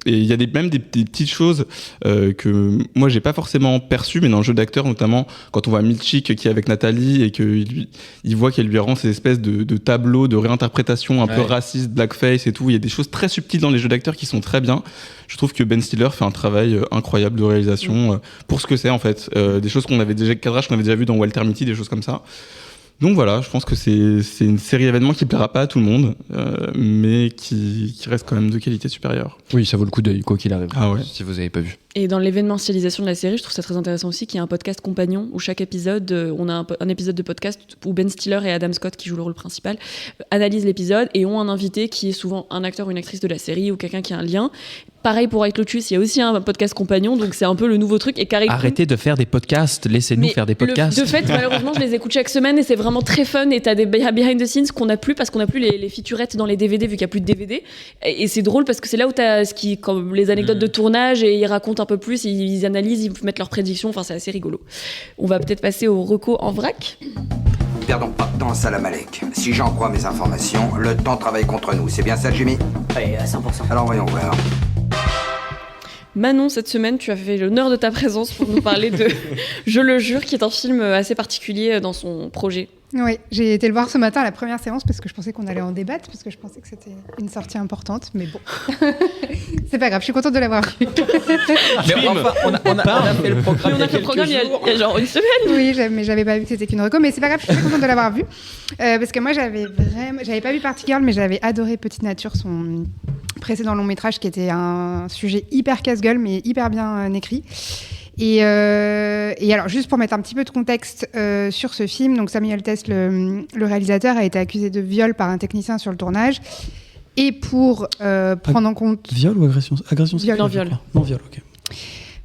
Et il y a même des petites choses que moi j'ai pas forcément perçues, mais dans le jeu d'acteur, notamment quand on voit Milchick qui est avec Nathalie et qu'il voit qu'elle lui rend ces espèces de tableaux de réinterprétation un peu racistes, blackface et tout. Il y a des choses très subtiles dans les jeux d'acteurs qui sont très bien. Je trouve que Ben Stiller fait un travail incroyable de réalisation pour ce que c'est en fait. Des choses qu'on avait déjà vu dans Walter Mitty, des choses comme ça. Donc voilà, je pense que c'est une série événement qui plaira pas à tout le monde, mais qui reste quand même de qualité supérieure. Oui, ça vaut le coup d'œil, quoi qu'il arrive, si vous avez pas vu. Et dans l'événementialisation de la série, je trouve ça très intéressant aussi qu'il y a un podcast compagnon où chaque épisode, on a un épisode de podcast où Ben Stiller et Adam Scott, qui jouent le rôle principal, analysent l'épisode et ont un invité qui est souvent un acteur ou une actrice de la série ou quelqu'un qui a un lien. Pareil pour White Lotus, il y a aussi un podcast compagnon, donc c'est un peu le nouveau truc. Et arrêtez de faire des podcasts, laissez-nous faire des podcasts. De fait, malheureusement, je les écoute chaque semaine et c'est vraiment très fun. Et t'as des behind the scenes qu'on n'a plus parce qu'on n'a plus les featurettes dans les DVD vu qu'il n'y a plus de DVD. Et c'est drôle parce que c'est là où t'as comme les anecdotes de tournage et ils racontent un peu plus, ils analysent, ils mettent leurs prédictions. Enfin, c'est assez rigolo. On va peut-être passer au reco en vrac. Perdons pas de temps, Salam Alek. Si j'en crois mes informations, le temps travaille contre nous. C'est bien ça, Jimmy ? Oui, à 100%. Alors voyons voir. Manon, cette semaine, tu as fait l'honneur de ta présence pour nous parler de Je le jure, qui est un film assez particulier dans son projet. Oui, j'ai été le voir ce matin à la première séance parce que je pensais qu'on allait en débattre, parce que je pensais que c'était une sortie importante, mais bon. C'est pas grave, je suis contente de l'avoir vu. Mais enfin, on a fait le programme. On a fait le programme il y a genre une semaine. Oui, mais j'avais pas vu que c'était qu'une reco, mais c'est pas grave, je suis très contente de l'avoir vu. Parce que moi, j'avais pas vu Party Girl, mais j'avais adoré Petite Nature, son précédent long métrage qui était un sujet hyper casse-gueule, mais hyper bien écrit. Et alors, juste pour mettre un petit peu de contexte sur ce film, donc Samuel Tess, le réalisateur, a été accusé de viol par un technicien sur le tournage. Et pour prendre en compte... Viol ou agression sexuelle ? Non, viol. Non, viol, ok.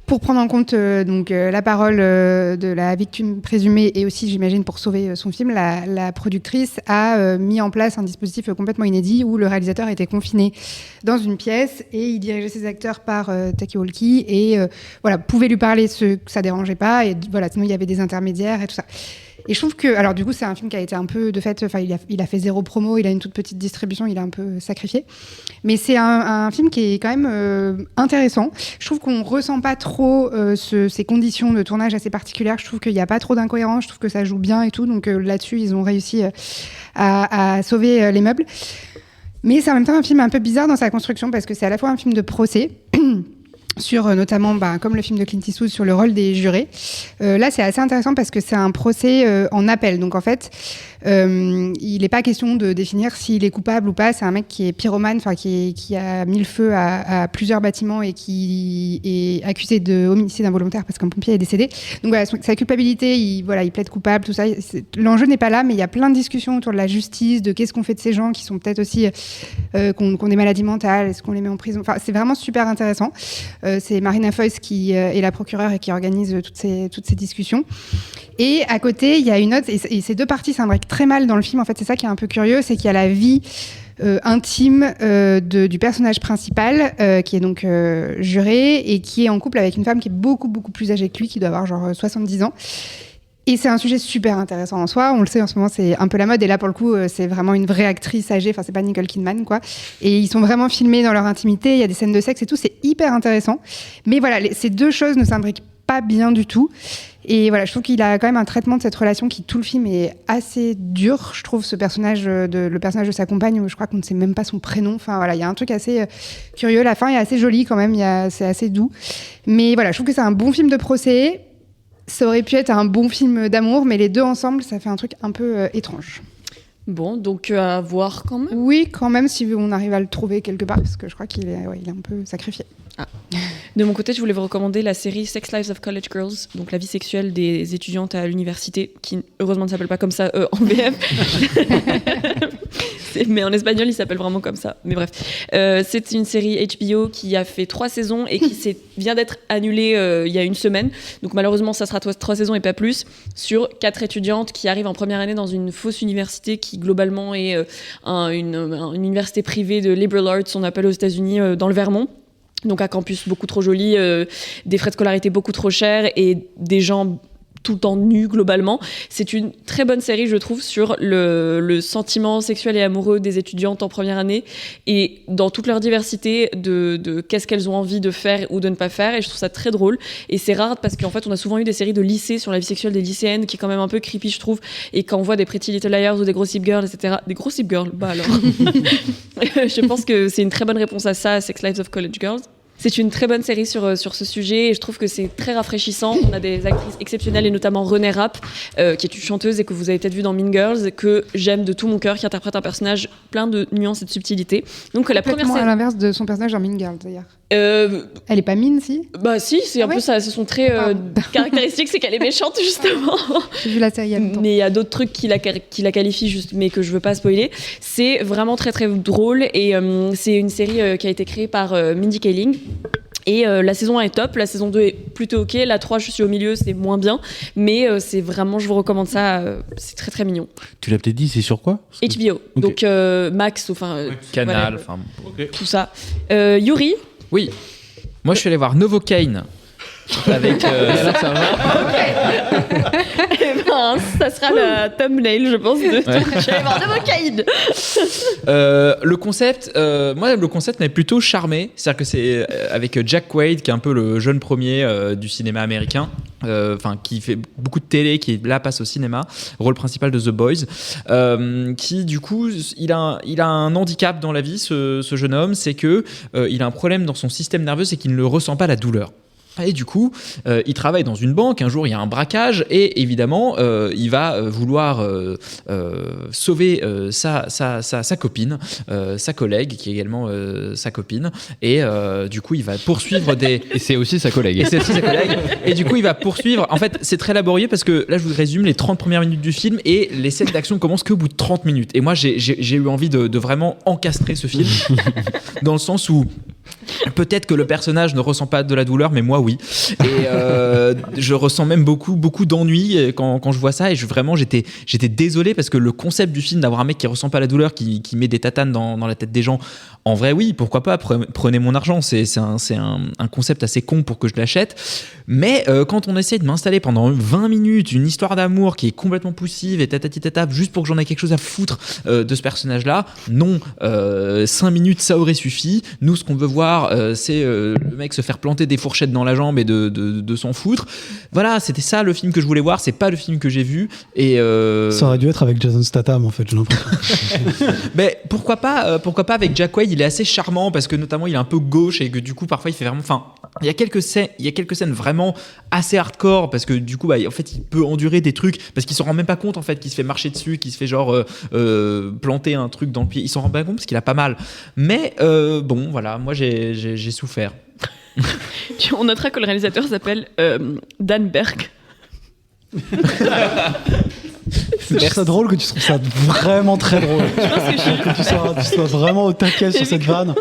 Pour prendre en compte la parole de la victime présumée et aussi, j'imagine, pour sauver son film, la productrice a mis en place un dispositif complètement inédit où le réalisateur était confiné dans une pièce et il dirigeait ses acteurs par talkie-walkie et pouvait lui parler ce que ça dérangeait pas et voilà, sinon il y avait des intermédiaires et tout ça. Et je trouve que, alors du coup, c'est un film qui a été un peu, de fait, enfin, il a fait 0 promo, il a une toute petite distribution, il a un peu sacrifié. Mais c'est un film qui est quand même intéressant. Je trouve qu'on ressent pas trop ces conditions de tournage assez particulières. Je trouve qu'il n'y a pas trop d'incohérences. Je trouve que ça joue bien et tout. Donc là-dessus, ils ont réussi à sauver les meubles. Mais c'est en même temps un film un peu bizarre dans sa construction parce que c'est à la fois un film de procès. Sur notamment, comme le film de Clint Eastwood, sur le rôle des jurés. Là, c'est assez intéressant parce que c'est un procès en appel. Donc, en fait, il n'est pas question de définir s'il est coupable ou pas. C'est un mec qui est pyromane, qui a mis le feu à plusieurs bâtiments et qui est accusé de homicide involontaire parce qu'un pompier est décédé. Donc, voilà, sa culpabilité, il plaide coupable, tout ça. L'enjeu n'est pas là, mais il y a plein de discussions autour de la justice, de qu'est-ce qu'on fait de ces gens qui sont peut-être aussi, qui ont des maladies mentales, est-ce qu'on les met en prison. Enfin, c'est vraiment super intéressant. C'est Marina Foïs qui est la procureure et qui organise toutes ces discussions. Et à côté, il y a une autre, et ces deux parties s'imbriquent très mal dans le film. En fait, c'est ça qui est un peu curieux, c'est qu'il y a la vie intime du personnage principal, qui est donc juré et qui est en couple avec une femme qui est beaucoup, beaucoup plus âgée que lui, qui doit avoir genre 70 ans. Et c'est un sujet super intéressant en soi. On le sait, en ce moment, c'est un peu la mode. Et là, pour le coup, c'est vraiment une vraie actrice âgée. Enfin, c'est pas Nicole Kidman, quoi. Et ils sont vraiment filmés dans leur intimité. Il y a des scènes de sexe et tout. C'est hyper intéressant. Mais voilà, ces deux choses ne s'imbriquent pas bien du tout. Et voilà, je trouve qu'il a quand même un traitement de cette relation qui, tout le film, est assez dur. Je trouve le personnage de sa compagne, où je crois qu'on ne sait même pas son prénom. Enfin, voilà, il y a un truc assez curieux. La fin est assez jolie quand même. C'est assez doux. Mais voilà, je trouve que c'est un bon film de procès. Ça aurait pu être un bon film d'amour, mais les deux ensemble, ça fait un truc un peu étrange. Bon, donc à voir quand même. Oui, quand même, si on arrive à le trouver quelque part, parce que je crois qu'il est un peu sacrifié. Ah. De mon côté, je voulais vous recommander la série Sex Lives of College Girls, donc la vie sexuelle des étudiantes à l'université, qui heureusement ne s'appelle pas comme ça en VF. Mais en espagnol, il s'appelle vraiment comme ça. Mais bref, c'est une série HBO qui a fait 3 saisons et qui vient d'être annulée il y a une semaine. Donc malheureusement, ça sera 3 saisons et pas plus, sur 4 étudiantes qui arrivent en première année dans une fausse université qui globalement est une université privée de liberal arts, on appelle aux États-Unis, dans le Vermont. Donc un campus beaucoup trop joli, des frais de scolarité beaucoup trop chers et des gens tout le temps nus globalement. C'est une très bonne série, je trouve, sur le sentiment sexuel et amoureux des étudiantes en première année et dans toute leur diversité de qu'est-ce qu'elles ont envie de faire ou de ne pas faire. Et je trouve ça très drôle. Et c'est rare parce qu'en fait, on a souvent eu des séries de lycée sur la vie sexuelle des lycéennes qui est quand même un peu creepy, je trouve. Et quand on voit des Pretty Little Liars ou des Gossip Girls, etc. Des Gossip Girls, bah alors. Je pense que c'est une très bonne réponse à ça, Sex Lives of College Girls. C'est une très bonne série sur ce sujet et je trouve que c'est très rafraîchissant. On a des actrices exceptionnelles et notamment Renée Rapp, qui est une chanteuse et que vous avez peut-être vu dans Mean Girls, que j'aime de tout mon cœur, qui interprète un personnage plein de nuances et de subtilités. Donc la première à l'inverse de son personnage dans Mean Girls d'ailleurs. Elle est pas mine, si ? Bah si, c'est un peu ça. Ce sont très caractéristiques, c'est qu'elle est méchante justement. J'ai vu la série il y a longtemps. Mais il y a d'autres trucs qui la qualifient, juste, mais que je veux pas spoiler. C'est vraiment très très drôle et c'est une série qui a été créée par Mindy Kaling. Et la saison 1 est top, la saison 2 est plutôt ok, la 3 je suis au milieu, c'est moins bien, mais c'est vraiment, je vous recommande ça, c'est très très mignon. Tu l'as peut-être dit, c'est sur quoi ? HBO, okay. Donc Max, enfin... Canal, voilà, tout ça. Yuri ? Oui, moi je suis allé voir Novocaine. Avec alors ça va. Ça sera la thumbnail, je pense, de je vais voir Novocaine. Le concept m'avait plutôt charmé. C'est-à-dire que c'est avec Jack Quaid, qui est un peu le jeune premier du cinéma américain, qui fait beaucoup de télé, qui là passe au cinéma, rôle principal de The Boys, qui du coup il a un handicap dans la vie, ce jeune homme, c'est que il a un problème dans son système nerveux, c'est qu'il ne ressent pas la douleur. Et du coup, il travaille dans une banque. Un jour, il y a un braquage et évidemment, il va vouloir sauver sa copine, sa collègue qui est également sa copine. Et du coup, il va poursuivre des... Et c'est aussi sa collègue. Et c'est aussi sa collègue. Et du coup, il va poursuivre... En fait, c'est très laborieux parce que là, je vous résume les 30 premières minutes du film et les scènes d'action commencent qu'au bout de 30 minutes. Et moi, j'ai eu envie de vraiment encastrer ce film dans le sens où Peut-être que le personnage ne ressent pas de la douleur, mais moi oui. Et je ressens même beaucoup d'ennui quand je vois ça. Et vraiment, j'étais désolé parce que le concept du film d'avoir un mec qui ressent pas la douleur, qui met des tatanes dans la tête des gens, en vrai, oui, pourquoi pas, prenez mon argent. C'est un concept assez con pour que je l'achète. Mais quand on essaie de m'installer pendant 20 minutes une histoire d'amour qui est complètement poussive et tatati juste pour que j'en ai quelque chose à foutre de ce personnage-là, non. 5 minutes, ça aurait suffi. Nous, ce qu'on veut voir, c'est le mec se faire planter des fourchettes dans la jambe et de s'en foutre. Voilà, c'était ça le film que je voulais voir. C'est pas le film que j'ai vu. Et ça aurait dû être avec Jason Statham, en fait, j'ai l'impression. Mais pourquoi pas avec Jack Quaid, il est assez charmant parce que notamment il est un peu gauche et que du coup parfois il fait vraiment, enfin il y a quelques scènes vraiment assez hardcore parce que du coup en fait il peut endurer des trucs parce qu'il s'en rend même pas compte en fait qu'il se fait marcher dessus, qu'il se fait genre planter un truc dans le pied, il s'en rend pas compte parce qu'il a pas mal, mais bon voilà, moi j'ai souffert. On notera que le réalisateur s'appelle Dan Berg. Je trouve ça drôle que tu trouves ça vraiment très drôle. Je pense que tu sois vraiment au taquet sur cette vanne.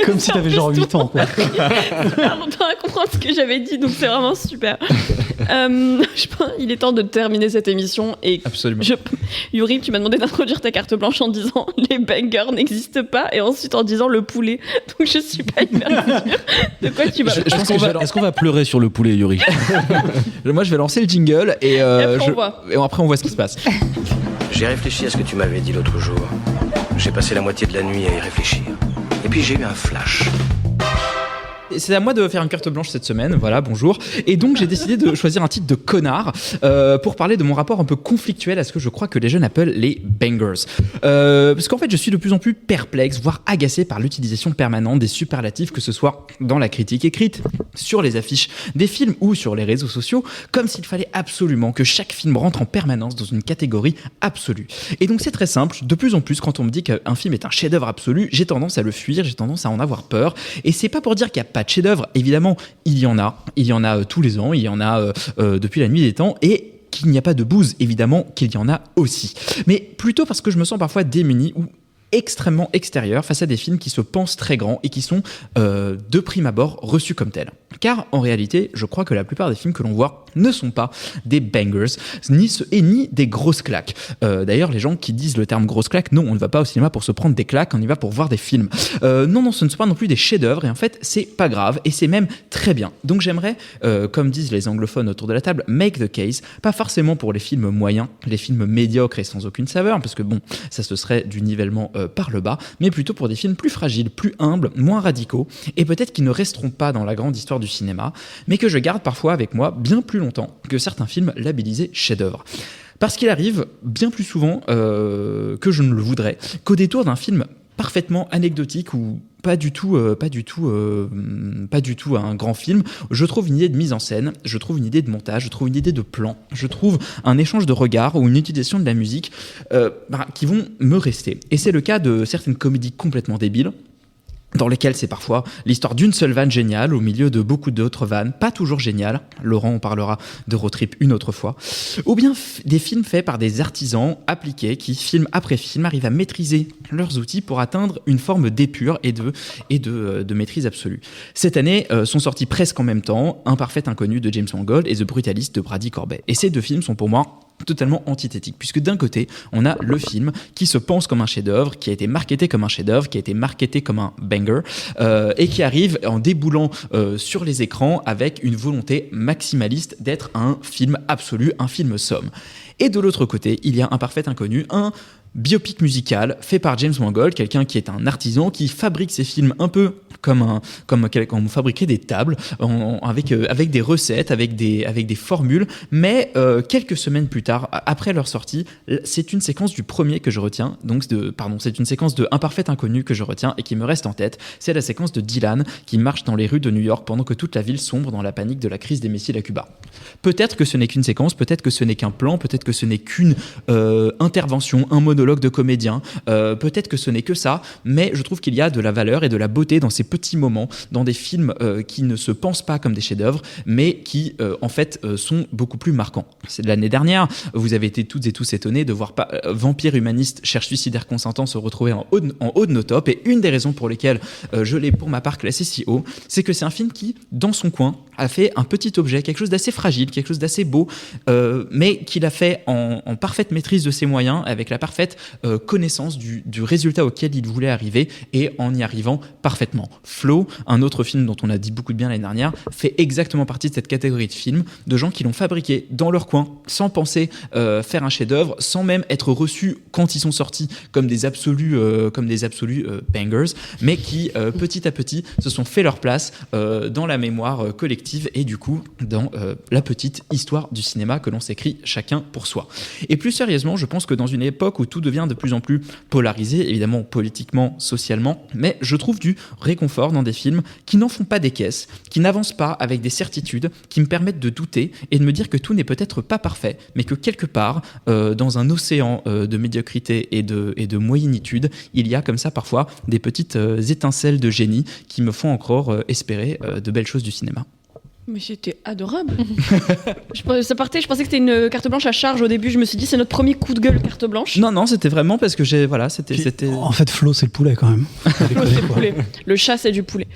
Comme si t'avais genre 8 ans, quoi. Super longtemps à comprendre ce que j'avais dit, donc c'est vraiment super. Je pense qu'il est temps de terminer cette émission. Et absolument. Yuri, tu m'as demandé d'introduire ta carte blanche en disant les bangers n'existent pas et ensuite en disant le poulet. Donc je suis pas hyper sûre de quoi tu vas parler. Est-ce qu'on va pleurer sur le poulet, Yuri? Moi, je vais lancer le jingle et après on voit ce qui se passe. J'ai réfléchi à ce que tu m'avais dit l'autre jour. J'ai passé la moitié de la nuit à y réfléchir. Et puis j'ai eu un flash. C'est à moi de faire une carte blanche cette semaine, voilà, bonjour. Et donc j'ai décidé de choisir un titre de connard pour parler de mon rapport un peu conflictuel à ce que je crois que les jeunes appellent les bangers. Parce qu'en fait je suis de plus en plus perplexe, voire agacé par l'utilisation permanente des superlatifs, que ce soit dans la critique écrite, sur les affiches des films ou sur les réseaux sociaux, comme s'il fallait absolument que chaque film rentre en permanence dans une catégorie absolue. Et donc c'est très simple, de plus en plus quand on me dit qu'un film est un chef-d'œuvre absolu, j'ai tendance à le fuir, j'ai tendance à en avoir peur. Et c'est pas pour dire qu'il n'y a pas de chef-d'œuvre, évidemment, il y en a tous les ans, il y en a depuis la nuit des temps, et qu'il n'y a pas de bouse, évidemment qu'il y en a aussi. Mais plutôt parce que je me sens parfois démuni ou extrêmement extérieur face à des films qui se pensent très grands et qui sont de prime abord reçus comme tels. Car en réalité, je crois que la plupart des films que l'on voit ne sont pas des bangers, ni des grosses claques. D'ailleurs, les gens qui disent le terme grosse claque, non, on ne va pas au cinéma pour se prendre des claques, on y va pour voir des films. Non, ce ne sont pas non plus des chefs-d'œuvre, et en fait, c'est pas grave, et c'est même très bien. Donc j'aimerais, comme disent les anglophones autour de la table, make the case, pas forcément pour les films moyens, les films médiocres et sans aucune saveur, parce que bon, ça ce serait du nivellement par le bas, mais plutôt pour des films plus fragiles, plus humbles, moins radicaux, et peut-être qui ne resteront pas dans la grande histoire du cinéma, mais que je garde parfois avec moi bien plus longtemps que certains films labellisés chefs-d'œuvre. Parce qu'il arrive bien plus souvent que je ne le voudrais qu'au détour d'un film parfaitement anecdotique ou pas du tout un grand film, je trouve une idée de mise en scène, je trouve une idée de montage, je trouve une idée de plan, je trouve un échange de regards ou une utilisation de la musique qui vont me rester. Et c'est le cas de certaines comédies complètement débiles, dans lesquels c'est parfois l'histoire d'une seule vanne géniale au milieu de beaucoup d'autres vannes pas toujours géniales. Laurent, on parlera de Road Trip une autre fois. Ou bien des films faits par des artisans appliqués qui, film après film, arrivent à maîtriser leurs outils pour atteindre une forme d'épure et de maîtrise absolue. Cette année sont sortis presque en même temps Un parfait inconnu de James Mangold et The Brutalist de Brady Corbet. Et ces deux films sont pour moi totalement antithétique, puisque d'un côté, on a le film qui se pense comme un chef-d'œuvre, qui a été marketé comme un chef-d'œuvre, qui a été marketé comme un banger, et qui arrive en déboulant sur les écrans avec une volonté maximaliste d'être un film absolu, un film somme. Et de l'autre côté, il y a Un parfait inconnu, un biopic musical fait par James Mangold, quelqu'un qui est un artisan qui fabrique ses films un peu comme on fabriquait des tables avec des recettes, avec des formules, mais quelques semaines plus tard, après leur sortie, c'est une séquence du premier que je retiens, c'est une séquence de Un parfait inconnu que je retiens et qui me reste en tête. C'est la séquence de Dylan qui marche dans les rues de New York pendant que toute la ville sombre dans la panique de la crise des missiles à Cuba. Peut-être que ce n'est qu'une séquence, peut-être que ce n'est qu'un plan, peut-être que que ce n'est qu'une intervention, un monologue de comédien, peut-être que ce n'est que ça, mais je trouve qu'il y a de la valeur et de la beauté dans ces petits moments, dans des films qui ne se pensent pas comme des chefs-d'œuvre, mais qui en fait sont beaucoup plus marquants. C'est de l'année dernière, vous avez été toutes et tous étonnés de voir Vampire humaniste cherche suicidaire consentant se retrouver en haut de nos tops, et une des raisons pour lesquelles je l'ai pour ma part classé si haut, c'est que c'est un film qui, dans son coin, a fait un petit objet, quelque chose d'assez fragile, quelque chose d'assez beau, mais qu'il a fait en parfaite maîtrise de ses moyens, avec la parfaite connaissance du résultat auquel il voulait arriver, et en y arrivant parfaitement. Flow, un autre film dont on a dit beaucoup de bien l'année dernière, fait exactement partie de cette catégorie de films, de gens qui l'ont fabriqué dans leur coin, sans penser faire un chef-d'œuvre, sans même être reçus quand ils sont sortis comme des absolus bangers, mais qui petit à petit se sont fait leur place dans la mémoire collective et du coup dans la petite histoire du cinéma que l'on s'écrit chacun pour soi. Et plus sérieusement, je pense que dans une époque où tout devient de plus en plus polarisé, évidemment politiquement, socialement, mais je trouve du réconfort dans des films qui n'en font pas des caisses, qui n'avancent pas avec des certitudes, qui me permettent de douter et de me dire que tout n'est peut-être pas parfait, mais que quelque part, dans un océan de médiocrité et de moyenitude, il y a comme ça parfois des petites étincelles de génie qui me font encore espérer de belles choses du cinéma. Mais c'était adorable. Je pensais que c'était une carte blanche à charge au début. Je me suis dit, c'est notre premier coup de gueule carte blanche. Non, c'était vraiment parce que c'était. En fait, Flo, c'est le poulet quand même. Flo, c'est le poulet. Le chat, c'est du poulet.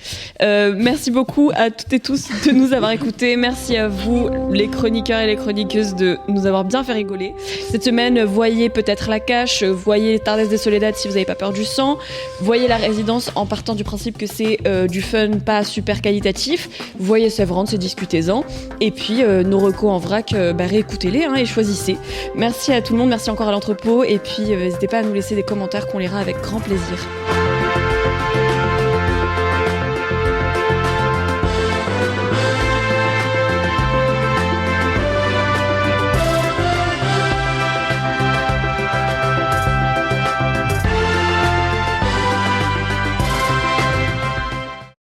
Merci beaucoup à toutes et tous de nous avoir écoutés. Merci à vous, les chroniqueurs et les chroniqueuses, de nous avoir bien fait rigoler. Cette semaine, voyez peut-être La Cache, voyez Tardes de Soledad si vous n'avez pas peur du sang, voyez La Résidence en partant du principe que c'est du fun pas super qualitatif, voyez Severance, discutez-en, et puis nos recos en vrac, réécoutez-les et choisissez. Merci à tout le monde, merci encore à l'entrepôt, et puis n'hésitez pas à nous laisser des commentaires qu'on lira avec grand plaisir.